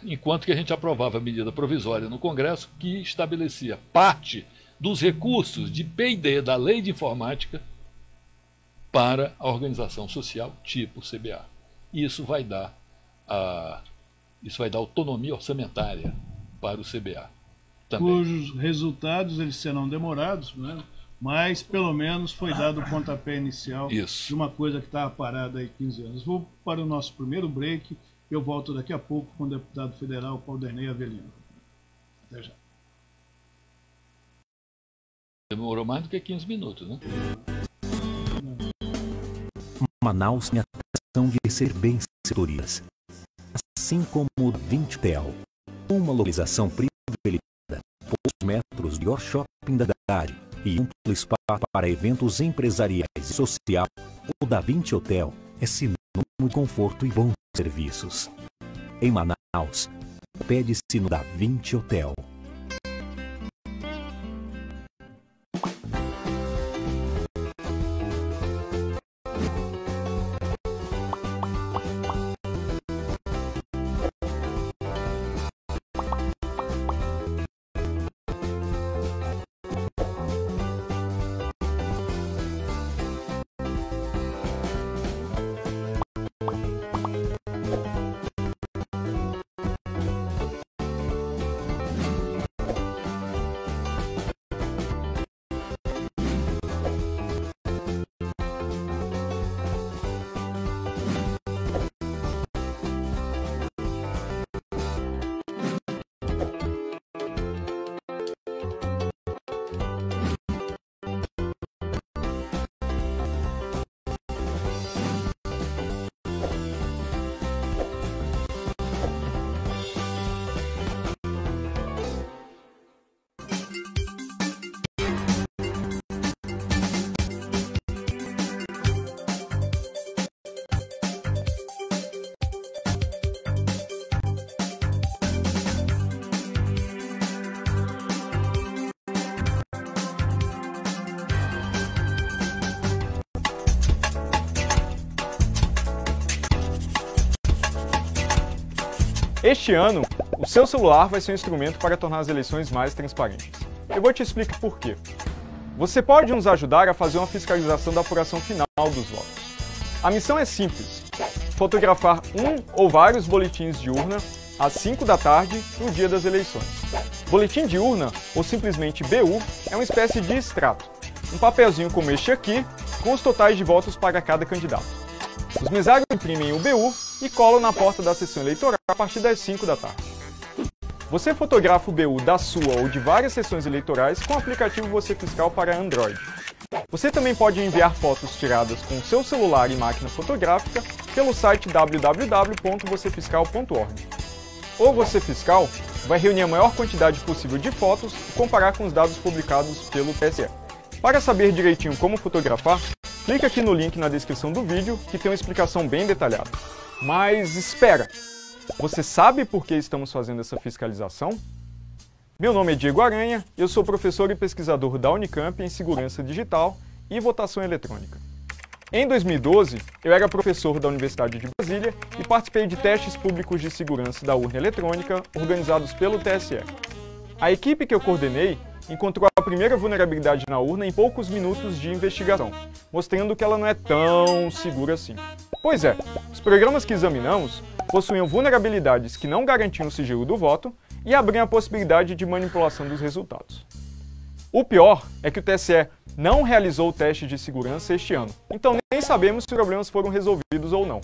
S2: enquanto que a gente aprovava a medida provisória no Congresso que estabelecia parte dos recursos de P&D da Lei de Informática para a organização social tipo CBA. E isso vai dar autonomia orçamentária para o CBA. Também.
S1: Cujos resultados eles serão demorados, né? Mas pelo menos foi dado o pontapé inicial de uma coisa que estava parada há 15 anos. Vou para o nosso primeiro break. Eu volto daqui a pouco com o deputado federal Paulderney Avelino. Até já.
S2: Demorou mais do que 15 minutos, né?
S4: Manaus tem a tradição de receber bem setorias. Assim como o 20 Hotel, uma localização privilegiada, poucos metros de shopping da cidade e amplo espaço para eventos empresariais e social, o Da Vinci Hotel é sinônimo de conforto e bons serviços. Em Manaus, pede-se no Da Vinci Hotel.
S5: Este ano, o seu celular vai ser um instrumento para tornar as eleições mais transparentes. Eu vou te explicar por quê. Você pode nos ajudar a fazer uma fiscalização da apuração final dos votos. A missão é simples: fotografar um ou vários boletins de urna às 5 da tarde no dia das eleições. Boletim de urna, ou simplesmente BU, é uma espécie de extrato, um papelzinho como este aqui, com os totais de votos para cada candidato. Os mesários imprimem o BU e colam na porta da sessão eleitoral a partir das 5 da tarde. Você fotografa o BU da sua ou de várias sessões eleitorais com o aplicativo Você Fiscal para Android. Você também pode enviar fotos tiradas com o seu celular e máquina fotográfica pelo site www.vocefiscal.org. O Você Fiscal vai reunir a maior quantidade possível de fotos e comparar com os dados publicados pelo TSE. Para saber direitinho como fotografar, clique aqui no link na descrição do vídeo que tem uma explicação bem detalhada. Mas espera! Você sabe por que estamos fazendo essa fiscalização? Meu nome é Diego Aranha, eu sou professor e pesquisador da Unicamp em Segurança Digital e Votação Eletrônica. Em 2012, eu era professor da Universidade de Brasília e participei de testes públicos de segurança da urna eletrônica organizados pelo TSE. A equipe que eu coordenei encontrou a primeira vulnerabilidade na urna em poucos minutos de investigação, mostrando que ela não é tão segura assim. Pois é, os programas que examinamos possuíam vulnerabilidades que não garantiam o sigilo do voto e abriam a possibilidade de manipulação dos resultados. O pior é que o TSE não realizou o teste de segurança este ano, então nem sabemos se os problemas foram resolvidos ou não.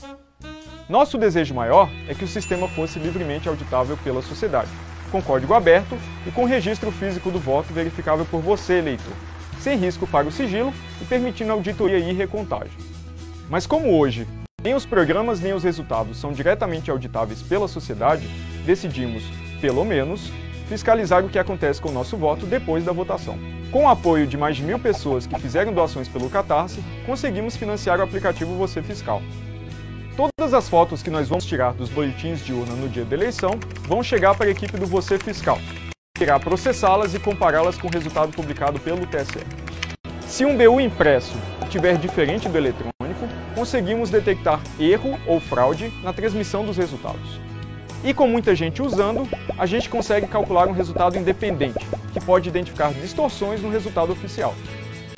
S5: Nosso desejo maior é que o sistema fosse livremente auditável pela sociedade, com código aberto e com registro físico do voto verificável por você, eleitor, sem risco para o sigilo e permitindo auditoria e recontagem. Mas como hoje, nem os programas nem os resultados são diretamente auditáveis pela sociedade, decidimos, pelo menos, fiscalizar o que acontece com o nosso voto depois da votação. Com o apoio de mais de 1000 pessoas que fizeram doações pelo Catarse, conseguimos financiar o aplicativo Você Fiscal. Todas as fotos que nós vamos tirar dos boletins de urna no dia da eleição vão chegar para a equipe do Você Fiscal, que irá processá-las e compará-las com o resultado publicado pelo TSE. Se um BU impresso estiver diferente do eletrônico, conseguimos detectar erro ou fraude na transmissão dos resultados. E com muita gente usando, a gente consegue calcular um resultado independente, que pode identificar distorções no resultado oficial.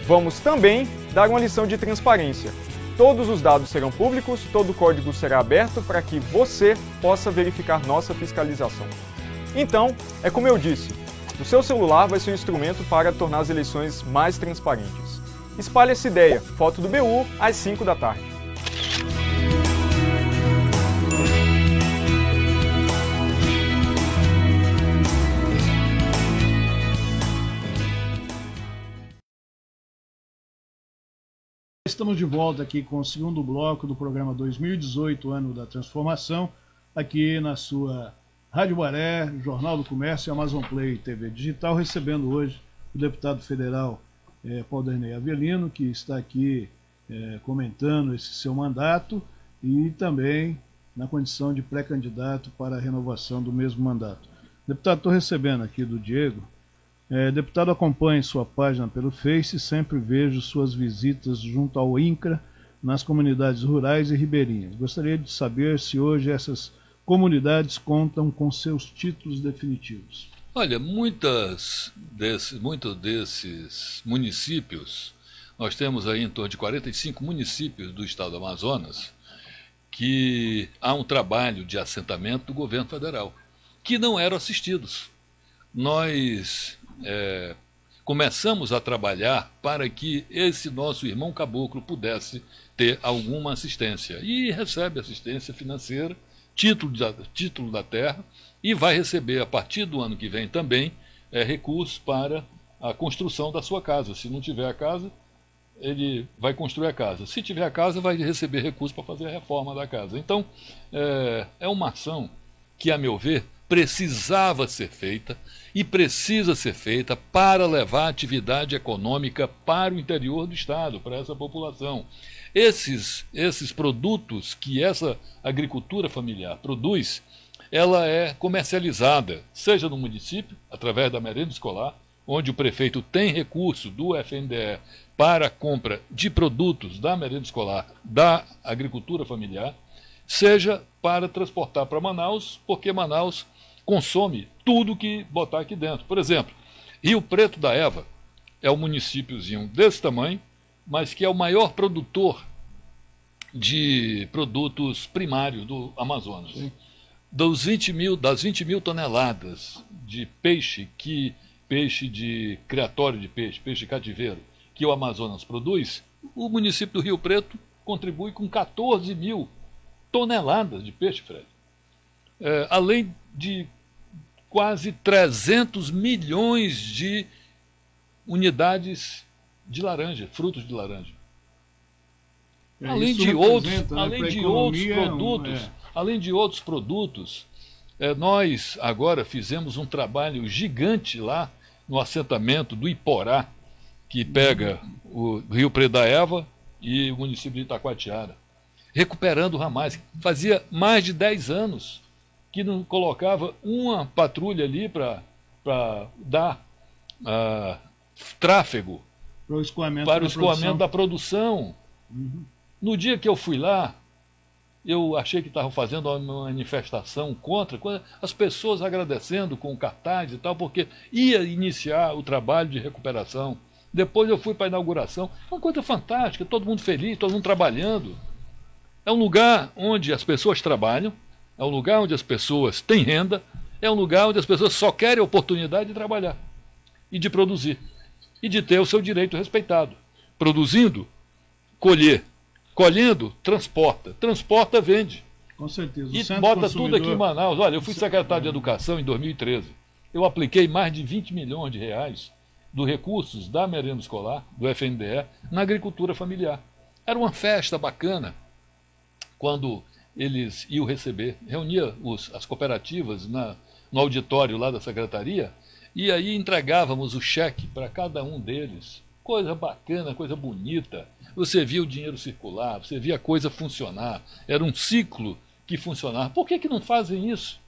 S5: Vamos também dar uma lição de transparência. Todos os dados serão públicos, todo o código será aberto para que você possa verificar nossa fiscalização. Então, é como eu disse, o seu celular vai ser um instrumento para tornar as eleições mais transparentes. Espalhe essa ideia, foto do BU às 5 da tarde.
S1: Estamos de volta aqui com o segundo bloco do programa 2018, Ano da Transformação, aqui na sua Rádio Baré, Jornal do Comércio e Amazon Play TV Digital, recebendo hoje o deputado federal Paulderney Avelino, que está aqui comentando esse seu mandato e também na condição de pré-candidato para a renovação do mesmo mandato. Deputado, estou recebendo aqui do Diego. Deputado, acompanhe sua página pelo Face e sempre vejo suas visitas junto ao INCRA nas comunidades rurais e ribeirinhas. Gostaria de saber se hoje essas comunidades contam com seus títulos definitivos.
S2: Olha, muitos desses municípios, nós temos aí em torno de 45 municípios do estado do Amazonas, que há um trabalho de assentamento do governo federal, que não eram assistidos. Nós começamos a trabalhar para que esse nosso irmão caboclo pudesse ter alguma assistência. E recebe assistência financeira, título da terra, e vai receber, a partir do ano que vem também, recursos para a construção da sua casa. Se não tiver a casa, ele vai construir a casa. Se tiver a casa, vai receber recursos para fazer a reforma da casa. Então, é uma ação que, a meu ver, precisava ser feita e precisa ser feita para levar a atividade econômica para o interior do estado, para essa população. Esses produtos que essa agricultura familiar produz, ela é comercializada, seja no município, através da merenda escolar, onde o prefeito tem recurso do FNDE para a compra de produtos da merenda escolar da agricultura familiar, seja para transportar para Manaus, porque Manaus consome tudo que botar aqui dentro. Por exemplo, Rio Preto da Eva é um municípiozinho desse tamanho, mas que é o maior produtor de produtos primários do Amazonas. Sim. Das 20 mil toneladas de peixe de criatório de peixe cativeiro, que o Amazonas produz, o município do Rio Preto contribui com 14 mil toneladas de peixe, Fred. Além de quase 300 milhões de unidades de laranja, frutos de laranja. Além de outros produtos, nós agora fizemos um trabalho gigante lá no assentamento do Iporá, que pega o Rio Preto da Eva e o município de Itacoatiara, recuperando ramais. Fazia mais de 10 anos que não colocava uma patrulha ali para dar tráfego para o escoamento da produção. Uhum. No dia que eu fui lá, eu achei que estavam fazendo uma manifestação contra, as pessoas agradecendo com cartaz e tal, porque ia iniciar o trabalho de recuperação. Depois eu fui para a inauguração. Uma coisa fantástica, todo mundo feliz, todo mundo trabalhando. É um lugar onde as pessoas trabalham, é um lugar onde as pessoas têm renda, é um lugar onde as pessoas só querem a oportunidade de trabalhar e de produzir e de ter o seu direito respeitado. Produzindo, colher. Colhendo, transporta, vende.
S1: Com certeza.
S2: E bota tudo aqui em Manaus. Olha, eu fui secretário de Educação em 2013. Eu apliquei mais de 20 milhões de reais dos recursos da merenda escolar, do FNDE, na agricultura familiar. Era uma festa bacana quando eles iam receber. Reunia as cooperativas no auditório lá da secretaria e aí entregávamos o cheque para cada um deles. Coisa bacana, coisa bonita. Você via o dinheiro circular, você via a coisa funcionar. Era um ciclo que funcionava. Por que não fazem isso?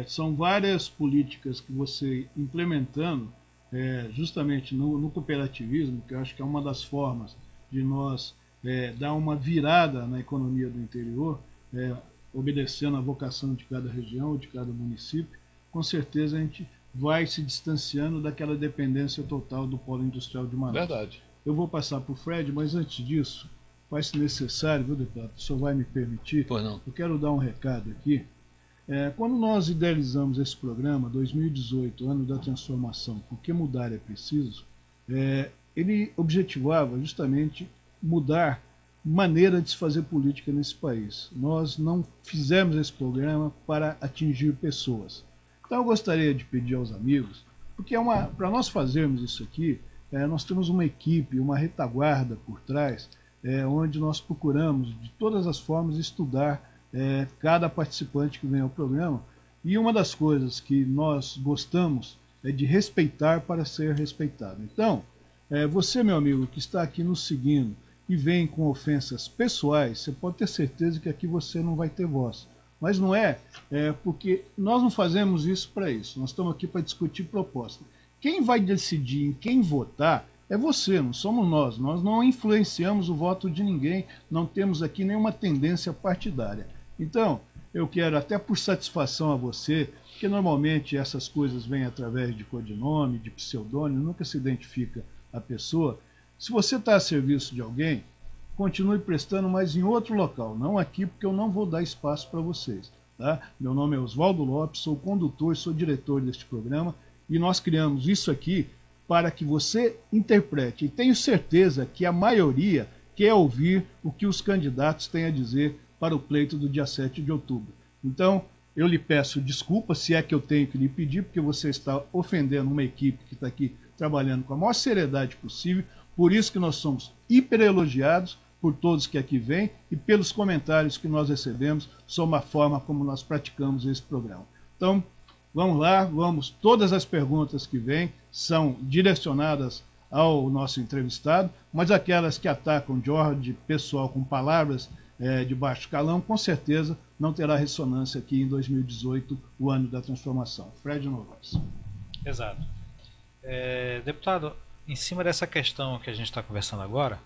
S1: São várias políticas que você implementando, justamente no cooperativismo, que eu acho que é uma das formas de nós dar uma virada na economia do interior, obedecendo à vocação de cada região, de cada município. Com certeza a gente vai se distanciando daquela dependência total do polo industrial de Manaus.
S2: Verdade.
S1: Eu vou passar para o Fred, mas antes disso, faz-se necessário, viu, deputado? O senhor vai me permitir?
S2: Pois não.
S1: Eu quero dar um recado aqui. Quando nós idealizamos esse programa, 2018, ano da transformação, porque mudar é preciso, ele objetivava justamente mudar maneira de se fazer política nesse país. Nós não fizemos esse programa para atingir pessoas. Então eu gostaria de pedir aos amigos, porque para nós fazermos isso aqui, nós temos uma equipe, uma retaguarda por trás, onde nós procuramos de todas as formas estudar cada participante que vem ao programa. E uma das coisas que nós gostamos é de respeitar para ser respeitado. Então, você, meu amigo, que está aqui nos seguindo e vem com ofensas pessoais, você pode ter certeza que aqui você não vai ter voz. Mas não porque nós não fazemos isso para isso. Nós estamos aqui para discutir proposta. Quem vai decidir em quem votar é você, não somos nós. Nós não influenciamos o voto de ninguém, não temos aqui nenhuma tendência partidária. Então, eu quero, até por satisfação a você, porque normalmente essas coisas vêm através de codinome, de pseudônimo, nunca se identifica a pessoa. Se você está a serviço de alguém, continue prestando, mas em outro local, não aqui, porque eu não vou dar espaço para vocês. Tá? Meu nome é Oswaldo Lopes, sou condutor, sou diretor deste programa, e nós criamos isso aqui para que você interprete. E tenho certeza que a maioria quer ouvir o que os candidatos têm a dizer para o pleito do dia 7 de outubro. Então, eu lhe peço desculpa, se é que eu tenho que lhe pedir, porque você está ofendendo uma equipe que está aqui trabalhando com a maior seriedade possível. Por isso que nós somos hiper elogiados por todos que aqui vêm e pelos comentários que nós recebemos sobre a forma como nós praticamos esse programa. Então, vamos lá, todas as perguntas que vêm são direcionadas ao nosso entrevistado, mas aquelas que atacam de ordem pessoal com palavras de baixo calão, com certeza não terá ressonância aqui em 2018, o ano da transformação. Fred Novaes.
S3: Exato. Deputado, em cima dessa questão que a gente está conversando agora,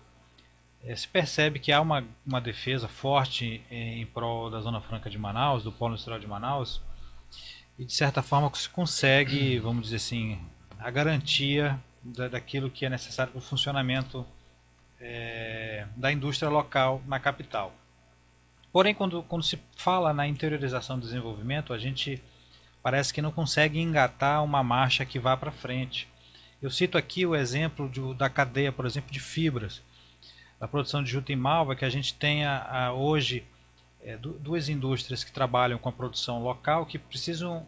S3: se percebe que há uma defesa forte em prol da Zona Franca de Manaus, do Polo Industrial de Manaus, e de certa forma se consegue, vamos dizer assim, a garantia daquilo que é necessário para o funcionamento da indústria local na capital. Porém, quando se fala na interiorização do desenvolvimento, a gente parece que não consegue engatar uma marcha que vá para frente. Eu cito aqui o exemplo da cadeia, por exemplo, de fibras, da produção de juta e malva, que a gente tem hoje duas indústrias que trabalham com a produção local, que precisam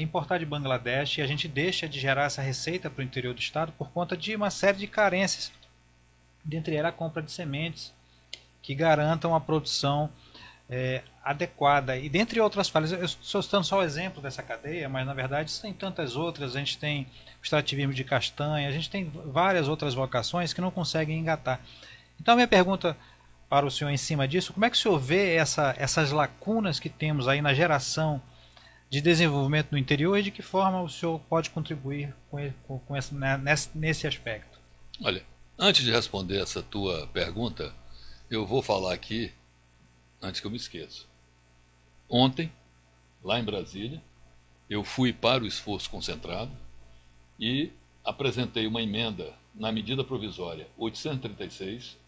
S3: importar de Bangladesh, e a gente deixa de gerar essa receita para o interior do estado por conta de uma série de carências, dentre elas a compra de sementes que garantam a produção adequada. E dentre outras falhas, eu estou citando só o exemplo dessa cadeia, mas na verdade tem tantas outras. A gente tem o extrativismo de castanha, a gente tem várias outras vocações que não conseguem engatar. Então a minha pergunta para o senhor em cima disso, como é que o senhor vê essas lacunas que temos aí na geração de desenvolvimento no interior, e de que forma o senhor pode contribuir nesse aspecto?
S2: Olha, antes de responder essa tua pergunta, eu vou falar aqui, antes que eu me esqueça. Ontem, lá em Brasília, eu fui para o esforço concentrado e apresentei uma emenda na medida provisória 836,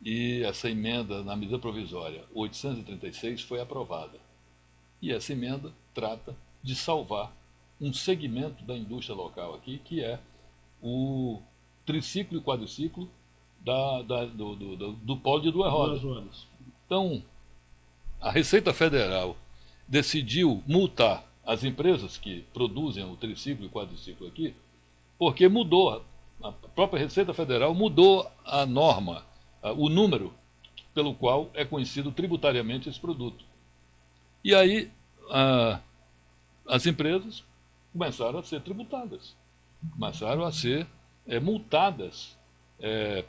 S2: e essa emenda na medida provisória 836 foi aprovada. E essa emenda trata de salvar um segmento da indústria local aqui, que é o triciclo e quadriciclo do polo de duas rodas. Então, a Receita Federal decidiu multar as empresas que produzem o triciclo e quadriciclo aqui, porque mudou, a própria Receita Federal mudou a norma, o número pelo qual é conhecido tributariamente esse produto. E aí as empresas começaram a ser tributadas, começaram a ser multadas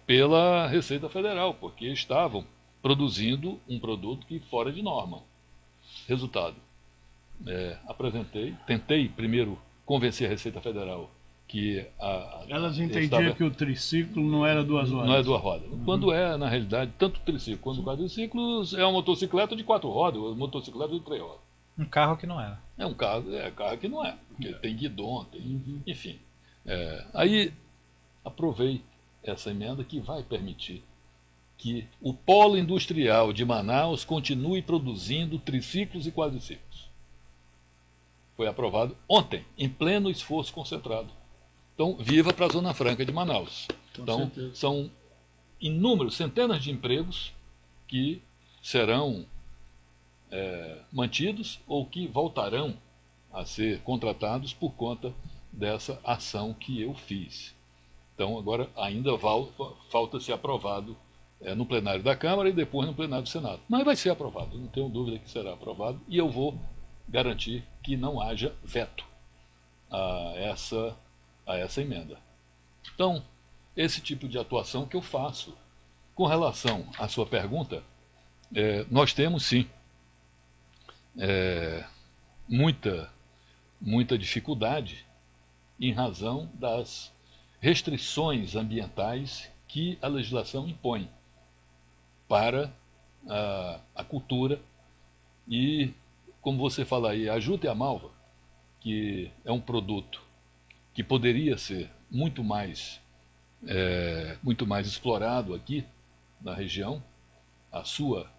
S2: pela Receita Federal, porque estavam produzindo um produto que fora de norma. Resultado, tentei primeiro convencer a Receita Federal que
S1: elas entendiam que o triciclo não era duas rodas.
S2: Não é duas rodas. Quando na realidade, tanto o triciclo quanto o quadriciclo é uma motocicleta de 4 rodas, uma motocicleta de 3 rodas.
S3: Um carro que não era.
S2: É um carro que não é, porque tem guidão, enfim. Aí aprovei essa emenda que vai permitir que o polo industrial de Manaus continue produzindo triciclos e quadriciclos. Foi aprovado ontem, em pleno esforço concentrado. Então, viva para a Zona Franca de Manaus. Então, são inúmeros, centenas de empregos que serão mantidos ou que voltarão a ser contratados por conta dessa ação que eu fiz. Então, agora ainda falta ser aprovado no plenário da Câmara e depois no plenário do Senado. Mas vai ser aprovado, não tenho dúvida que será aprovado, e eu vou garantir que não haja veto a essa emenda. Então, esse tipo de atuação que eu faço. Com relação à sua pergunta, nós temos sim muita dificuldade em razão das restrições ambientais que a legislação impõe para a cultura. E, como você fala aí, a juta e a malva, que é um produto que poderia ser muito mais explorado aqui na região, a sua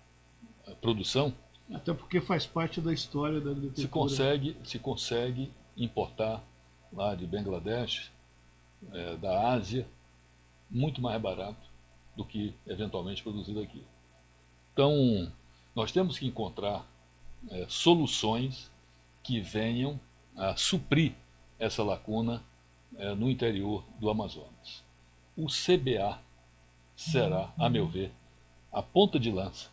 S2: produção.
S1: Até porque faz parte da história da agricultura.
S2: Se consegue importar lá de Bangladesh, da Ásia, muito mais barato do que eventualmente produzido aqui. Então, nós temos que encontrar soluções que venham a suprir essa lacuna no interior do Amazonas. O CBA será, a meu ver, a ponta de lança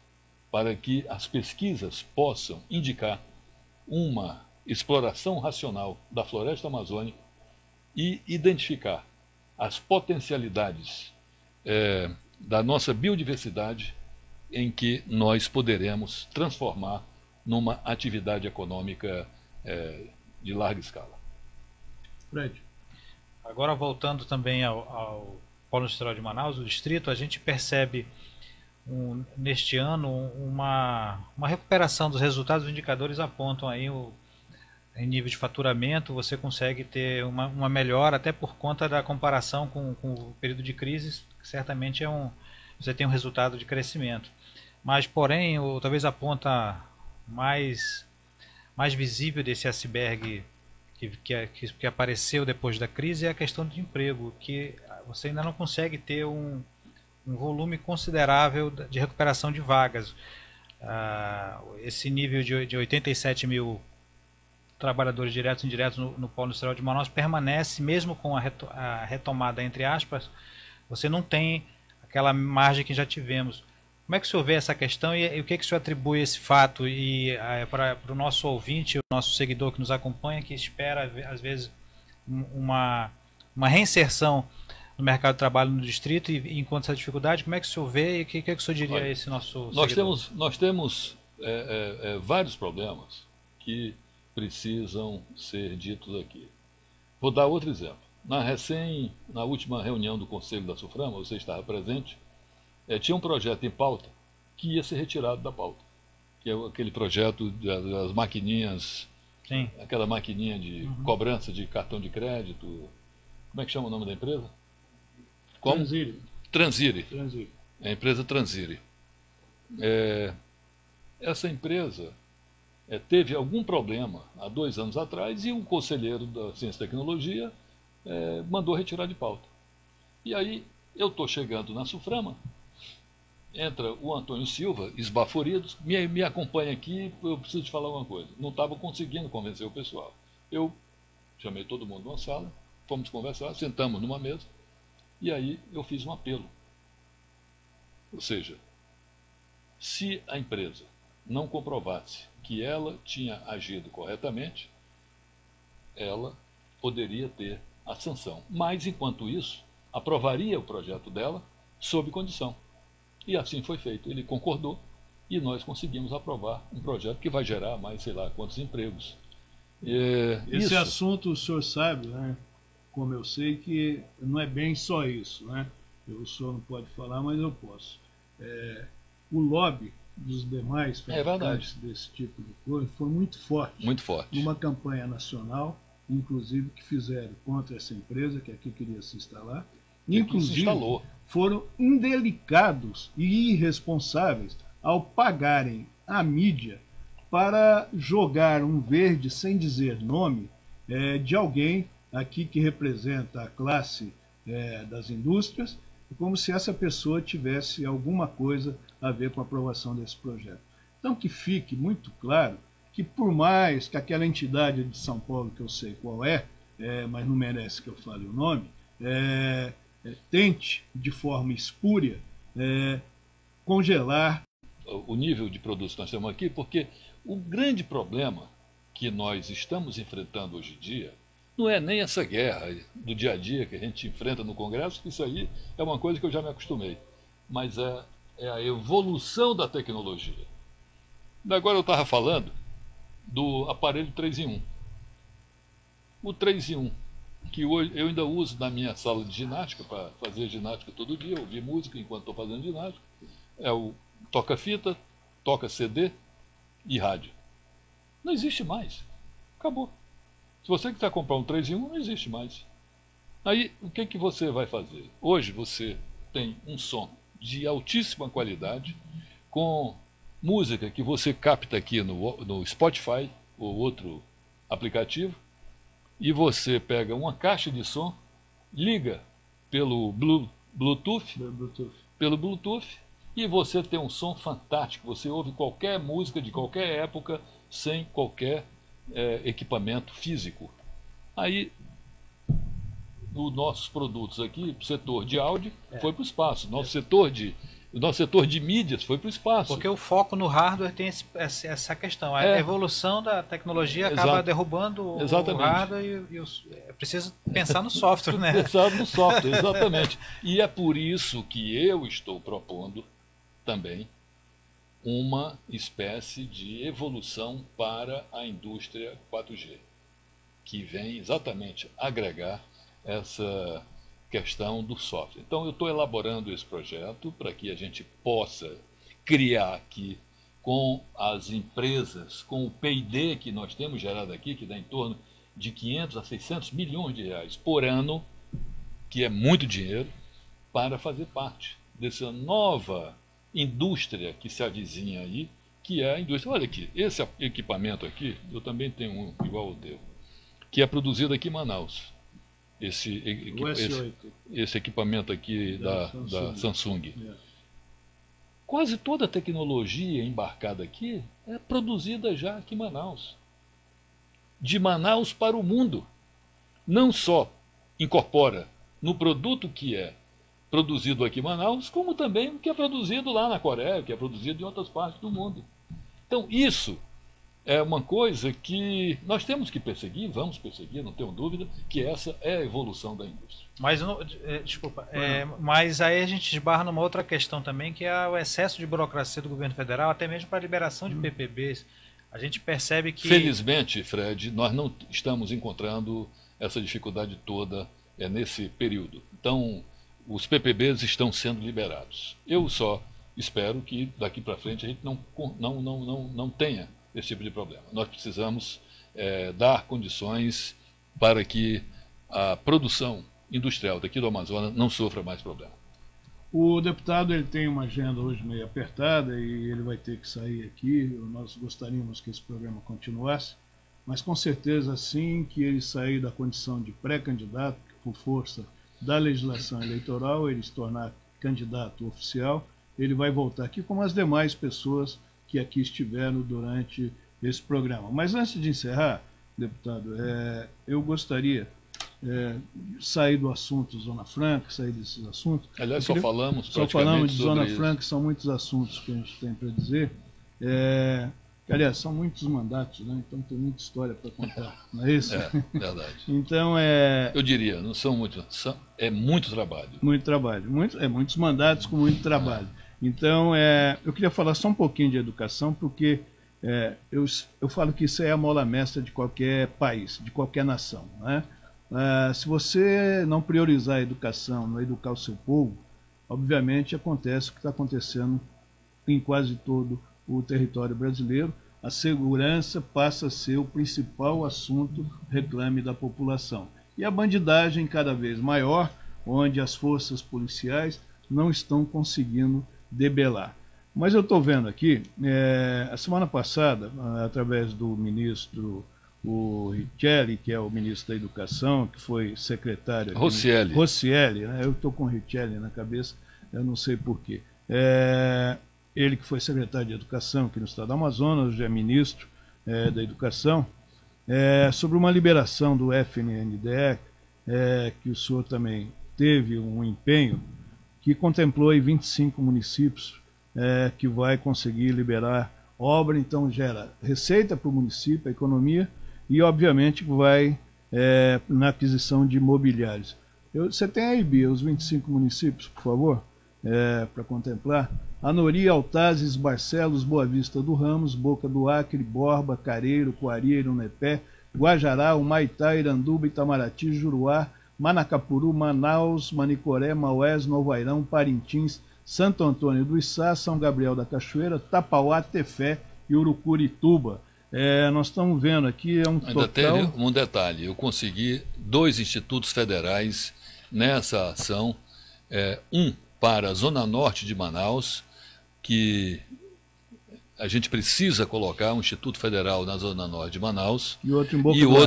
S2: para que as pesquisas possam indicar uma exploração racional da floresta amazônica e identificar as potencialidades da nossa biodiversidade, em que nós poderemos transformar numa atividade econômica de larga escala.
S1: Fred.
S3: Agora, voltando também ao Polo Industrial de Manaus, o distrito, a gente percebe neste ano uma recuperação dos resultados. Os indicadores apontam aí em nível de faturamento, você consegue ter uma melhora, até por conta da comparação com o período de crise, que certamente você tem um resultado de crescimento. Mas, porém, talvez a ponta mais visível desse iceberg que apareceu depois da crise é a questão de emprego, que você ainda não consegue ter um volume considerável de recuperação de vagas. Esse nível de 87 mil trabalhadores diretos e indiretos no Polo Industrial de Manaus permanece, mesmo com a retomada, entre aspas, você não tem aquela margem que já tivemos. Como é que o senhor vê essa questão e o que o senhor atribui a esse fato para o nosso ouvinte, o nosso seguidor que nos acompanha, que espera, às vezes, uma reinserção no mercado de trabalho no distrito e encontra essa dificuldade? Como é que o senhor vê e o que o senhor diria a esse nosso seguidor?
S2: Nós temos vários problemas que precisam ser ditos aqui. Vou dar outro exemplo. Na última reunião do Conselho da SUFRAMA, você estava presente, tinha um projeto em pauta que ia ser retirado da pauta, que é aquele projeto das maquininhas,
S3: sim,
S2: aquela maquininha de cobrança de cartão de crédito. Como é que chama o nome da empresa? Transire. A empresa Transire. Essa empresa teve algum problema há 2 anos atrás e o conselheiro da Ciência e Tecnologia mandou retirar de pauta. E aí eu estou chegando na SUFRAMA, entra o Antônio Silva, esbaforido, me acompanha aqui, eu preciso te falar uma coisa. Não estava conseguindo convencer o pessoal. Eu chamei todo mundo numa sala, fomos conversar, sentamos numa mesa, e aí eu fiz um apelo. Ou seja, se a empresa não comprovasse que ela tinha agido corretamente, ela poderia ter a sanção. Mas, enquanto isso, aprovaria o projeto dela sob condição. E assim foi feito. Ele concordou e nós conseguimos aprovar um projeto que vai gerar mais, sei lá, quantos empregos.
S1: Esse assunto, o senhor sabe, né? Como eu sei que não é bem só isso, né? O senhor não pode falar, mas eu posso. O lobby dos demais fabricantes desse tipo de coisa foi muito forte.
S2: Muito forte.
S1: Numa campanha nacional, inclusive, que fizeram contra essa empresa, que aqui queria se instalar. Inclusive, foram indelicados e irresponsáveis ao pagarem a mídia para jogar um verde, sem dizer nome, de alguém aqui que representa a classe das indústrias, como se essa pessoa tivesse alguma coisa a ver com a aprovação desse projeto. Então, que fique muito claro que, por mais que aquela entidade de São Paulo, que eu sei qual mas não merece que eu fale o nome, tente, de forma espúria, congelar
S2: o nível de produtos que nós temos aqui, porque o grande problema que nós estamos enfrentando hoje em dia não é nem essa guerra do dia a dia que a gente enfrenta no Congresso, que isso aí é uma coisa que eu já me acostumei, mas é a evolução da tecnologia. Agora eu estava falando do aparelho 3 em 1. O 3 em 1, que hoje eu ainda uso na minha sala de ginástica, para fazer ginástica todo dia, ouvir música enquanto estou fazendo ginástica, é o toca-fita, toca-CD e rádio. Não existe mais. Acabou. Se você quiser comprar um 3 em 1, não existe mais. Aí, o que você vai fazer? Hoje você tem um som de altíssima qualidade, com música que você capta aqui no Spotify ou outro aplicativo, e você pega uma caixa de som, liga pelo Bluetooth, e você tem um som fantástico. Você ouve qualquer música de qualquer época sem qualquer equipamento físico. Aí, os nossos produtos aqui, o setor de áudio foi para o espaço, o nosso setor de mídias foi para o espaço.
S3: Porque o foco no hardware tem essa questão. A evolução da tecnologia acaba derrubando o hardware e é preciso pensar no software, né?
S2: Pensar no software, exatamente. E é por isso que eu estou propondo também uma espécie de evolução para a indústria 4G, que vem exatamente agregar questão do software. Então, eu estou elaborando esse projeto para que a gente possa criar aqui, com as empresas, com o P&D que nós temos gerado aqui, que dá em torno de 500 a 600 milhões de reais por ano, que é muito dinheiro, para fazer parte dessa nova indústria que se avizinha aí, que é a indústria. Olha aqui, esse equipamento aqui, eu também tenho um igual ao teu, que é produzido aqui em Manaus. Esse equipamento aqui da Samsung. Quase toda a tecnologia embarcada aqui é produzida já aqui em Manaus. De Manaus para o mundo. Não só incorpora no produto que é produzido aqui em Manaus, como também o que é produzido lá na Coreia, que é produzido em outras partes do mundo. Então, isso é uma coisa que nós temos que perseguir, vamos perseguir, não tenho dúvida, que essa é a evolução da indústria.
S3: Mas, mas aí a gente esbarra numa outra questão também, que é o excesso de burocracia do governo federal, até mesmo para a liberação de PPBs. A gente percebe que...
S2: Felizmente, Fred, nós não estamos encontrando essa dificuldade toda nesse período. Então, os PPBs estão sendo liberados. Eu só espero que daqui para frente a gente não tenha esse tipo de problema. Nós precisamos dar condições para que a produção industrial daqui do Amazonas não sofra mais problema.
S1: O deputado ele tem uma agenda hoje meio apertada e ele vai ter que sair aqui. Nós gostaríamos que esse programa continuasse, mas com certeza assim que ele sair da condição de pré-candidato, por força da legislação eleitoral, ele se tornar candidato oficial, ele vai voltar aqui como as demais pessoas que aqui estiveram durante esse programa. Mas antes de encerrar, deputado, eu gostaria sair do assunto Zona Franca, sair desses assuntos.
S2: Aliás, só falamos
S1: de Zona Franca, são muitos assuntos que a gente tem para dizer. Aliás, são muitos mandatos, né? Então tem muita história para contar, não é isso?
S2: É, verdade.
S1: Então
S2: eu diria, não são muitos, é muito trabalho.
S1: Muito trabalho, muitos mandatos com muito trabalho. Então, eu queria falar só um pouquinho de educação, porque eu falo que isso é a mola mestra de qualquer país, de qualquer nação, né? Se você não priorizar a educação, não educar o seu povo, obviamente acontece o que está acontecendo em quase todo o território brasileiro. A segurança passa a ser o principal assunto reclame da população. E a bandidagem cada vez maior, onde as forças policiais não estão conseguindo debelar. Mas eu estou vendo aqui, a semana passada, através do ministro o Richelli, que é o ministro da Educação, que foi secretário... Roscielli, né? Eu estou com o Richelli na cabeça, eu não sei porquê. Ele que foi secretário de Educação aqui no estado do Amazonas, hoje é ministro da Educação, sobre uma liberação do FNDE, que o senhor também teve um empenho, que contemplou aí 25 municípios que vai conseguir liberar obra, então gera receita para o município, a economia, e obviamente vai na aquisição de imobiliários. Você tem aí, Bia, os 25 municípios, por favor, para contemplar? Anori, Altazes, Barcelos, Boa Vista do Ramos, Boca do Acre, Borba, Careiro, Coari, Irunepé, Guajará, Humaitá, Iranduba, Itamaraty, Juruá, Manacapuru, Manaus, Manicoré, Maués, Novo Airão, Parintins, Santo Antônio do Içá, São Gabriel da Cachoeira, Tapauá, Tefé e Urucurituba. Nós estamos vendo aqui, um
S2: Ainda
S1: total...
S2: Tem um detalhe, eu consegui 2 institutos federais nessa ação, um para a Zona Norte de Manaus, que a gente precisa colocar um Instituto Federal na Zona Norte de Manaus
S1: e outro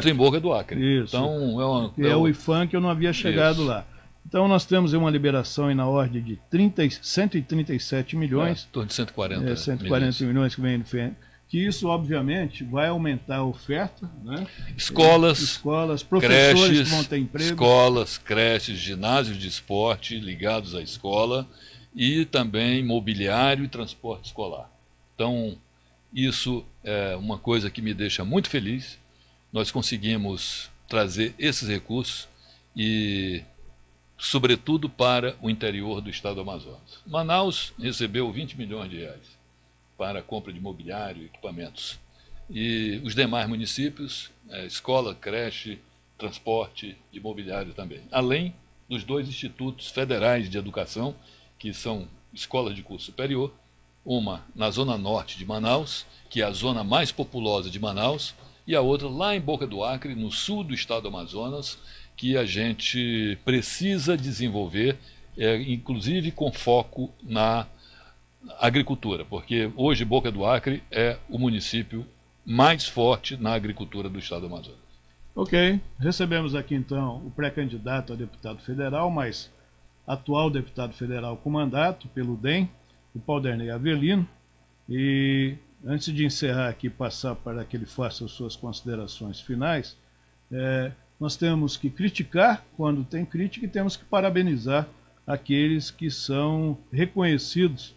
S1: em
S2: Boca do Acre.
S1: Isso.
S2: Então,
S1: o IFAM, que eu não havia chegado lá. Então nós temos uma liberação na ordem de 137 milhões.
S2: Em torno de 140
S1: milhões que vem do FEM. Que isso, obviamente, vai aumentar a oferta, né?
S2: Escolas,
S1: professores
S2: creches,
S1: que vão ter emprego.
S2: Escolas, creches, ginásios de esporte ligados à escola e também mobiliário e transporte escolar. Então, isso é uma coisa que me deixa muito feliz. Nós conseguimos trazer esses recursos e, sobretudo, para o interior do estado do Amazonas. Manaus recebeu 20 milhões de reais para a compra de mobiliário e equipamentos. E os demais municípios, escola, creche, transporte e mobiliário também. Além dos 2 institutos federais de educação, que são escolas de curso superior, uma na zona norte de Manaus, que é a zona mais populosa de Manaus, e a outra lá em Boca do Acre, no sul do estado do Amazonas, que a gente precisa desenvolver, inclusive com foco na agricultura, porque hoje Boca do Acre é o município mais forte na agricultura do estado do Amazonas.
S1: Ok, recebemos aqui então o pré-candidato a deputado federal, mas atual deputado federal com mandato pelo DEM, o Paulderney Avelino. E antes de encerrar aqui, passar para que ele faça as suas considerações finais, nós temos que criticar quando tem crítica e temos que parabenizar aqueles que são reconhecidos,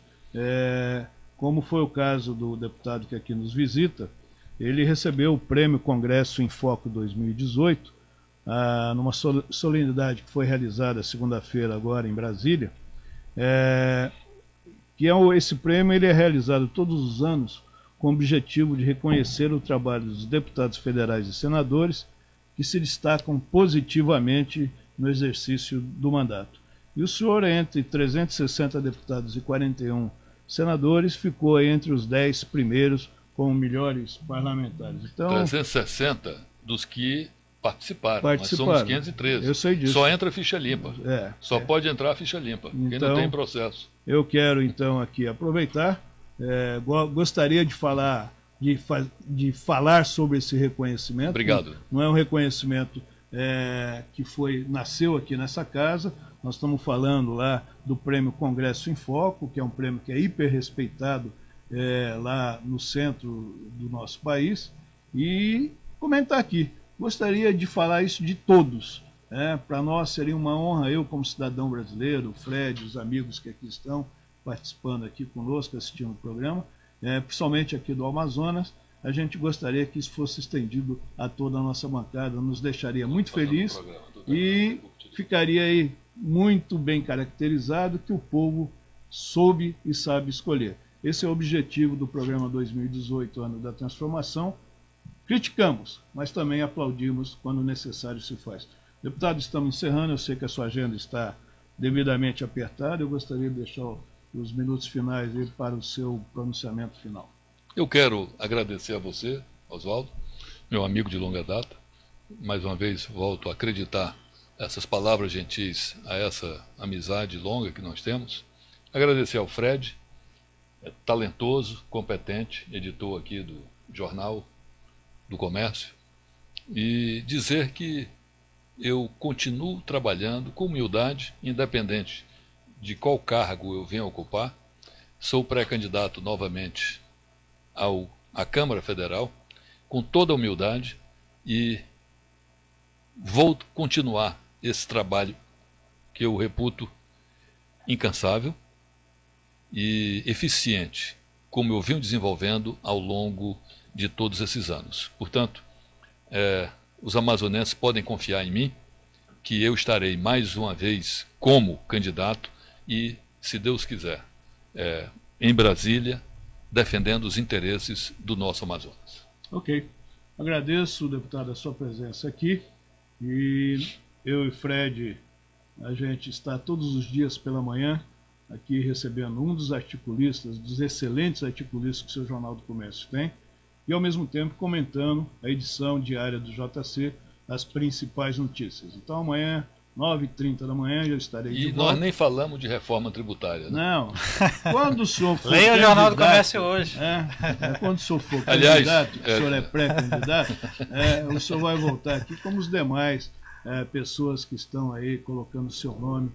S1: como foi o caso do deputado que aqui nos visita. Ele recebeu o Prêmio Congresso em Foco 2018, numa solenidade que foi realizada segunda-feira agora em Brasília, esse prêmio ele é realizado todos os anos com o objetivo de reconhecer o trabalho dos deputados federais e senadores que se destacam positivamente no exercício do mandato. E o senhor, entre 360 deputados e 41 senadores, ficou entre os 10 primeiros como melhores parlamentares. Então,
S2: 360 dos que participaram. Nós somos 513.
S1: Eu sei disso.
S2: Só entra ficha limpa. Só pode entrar a ficha limpa,
S1: então,
S2: quem não tem processo.
S1: Eu quero então aqui aproveitar, gostaria de falar sobre esse reconhecimento.
S2: Obrigado.
S1: Não é um reconhecimento que nasceu aqui nessa casa. Nós estamos falando lá do Prêmio Congresso em Foco, que é um prêmio que é hiper respeitado lá no centro do nosso país. E comentar aqui, gostaria de falar isso de todos. Para nós seria uma honra, eu como cidadão brasileiro, o Fred, os amigos que aqui estão participando aqui conosco, assistindo o programa, principalmente aqui do Amazonas, a gente gostaria que isso fosse estendido a toda a nossa bancada, nos deixaria muito feliz e ficaria aí muito bem caracterizado que o povo soube e sabe escolher. Esse é o objetivo do programa 2018, Ano da Transformação. Criticamos, mas também aplaudimos quando necessário se faz. Deputado, estamos encerrando, eu sei que a sua agenda está devidamente apertada, eu gostaria de deixar os minutos finais aí para o seu pronunciamento final.
S2: Eu quero agradecer a você, Oswaldo, meu amigo de longa data. Mais uma vez volto a acreditar essas palavras gentis a essa amizade longa que nós temos. Agradecer ao Fred, talentoso, competente, editor aqui do Jornal do Comércio, e dizer que eu continuo trabalhando com humildade, independente de qual cargo eu venha ocupar. Sou pré-candidato novamente à Câmara Federal, com toda a humildade, e vou continuar esse trabalho que eu reputo incansável e eficiente, como eu venho desenvolvendo ao longo de todos esses anos. Portanto, os amazonenses podem confiar em mim, que eu estarei mais uma vez como candidato e, se Deus quiser, em Brasília, defendendo os interesses do nosso Amazonas.
S1: Ok. Agradeço, deputado, a sua presença aqui. E eu e Fred, a gente está todos os dias pela manhã aqui recebendo um dos articulistas, dos excelentes articulistas que o seu Jornal do Comércio tem, e ao mesmo tempo comentando a edição diária do JC, as principais notícias. Então amanhã, 9h30 da manhã, eu estarei de volta.
S2: E nós nem falamos de reforma tributária, né?
S1: Não. Quando o senhor for
S3: leia o Jornal do Comércio hoje.
S1: Quando o senhor for
S2: Aliás,
S1: candidato, o senhor é pré-candidato, o senhor vai voltar aqui como os demais pessoas que estão aí colocando seu nome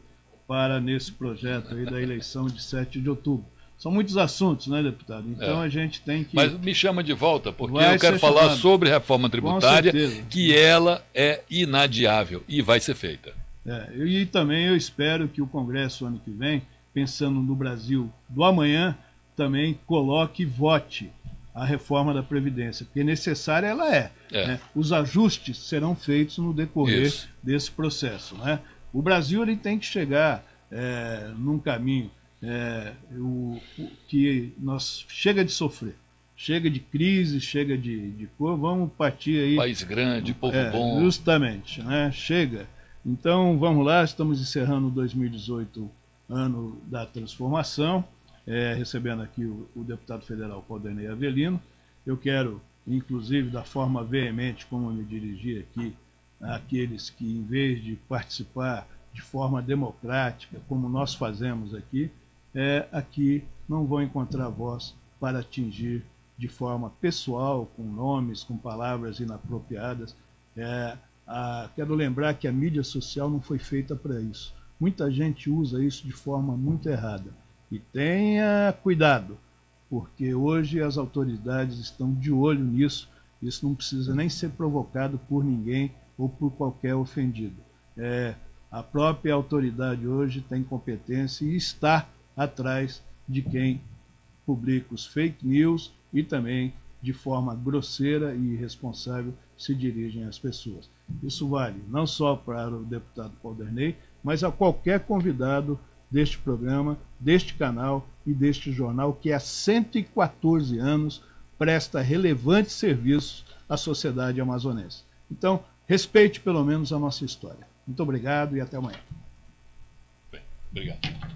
S1: para nesse projeto aí da eleição de 7 de outubro. São muitos assuntos, né, deputado? Então a gente tem que...
S2: Mas me chama de volta, porque eu quero falar sobre reforma tributária, que ela é inadiável e vai ser feita.
S1: E também eu espero que o Congresso, ano que vem, pensando no Brasil do amanhã, também coloque e vote a reforma da Previdência, porque necessária ela é. Né? Os ajustes serão feitos no decorrer desse processo. Né? O Brasil ele tem que chegar num caminho que nós chega de sofrer, chega de crise, chega de vamos partir aí.
S2: País grande, povo bom.
S1: Justamente, né? Chega. Então, vamos lá, estamos encerrando 2018, ano da transformação, recebendo aqui o deputado federal Claudionei Avelino. Eu quero, inclusive, da forma veemente como eu me dirigi aqui, àqueles que, em vez de participar de forma democrática, como nós fazemos aqui, aqui não vão encontrar voz para atingir de forma pessoal, com nomes, com palavras inapropriadas. Quero lembrar que a mídia social não foi feita para isso. Muita gente usa isso de forma muito errada. E tenha cuidado, porque hoje as autoridades estão de olho nisso. Isso não precisa nem ser provocado por ninguém ou por qualquer ofendido. A própria autoridade hoje tem competência e está atrás de quem publica os fake news e também, de forma grosseira e irresponsável, se dirigem às pessoas. Isso vale não só para o deputado Claudionei, mas a qualquer convidado deste programa, deste canal e deste jornal, que há 114 anos presta relevantes serviços à sociedade amazonense. Então, respeite pelo menos a nossa história. Muito obrigado e até amanhã.
S2: Bem, obrigado.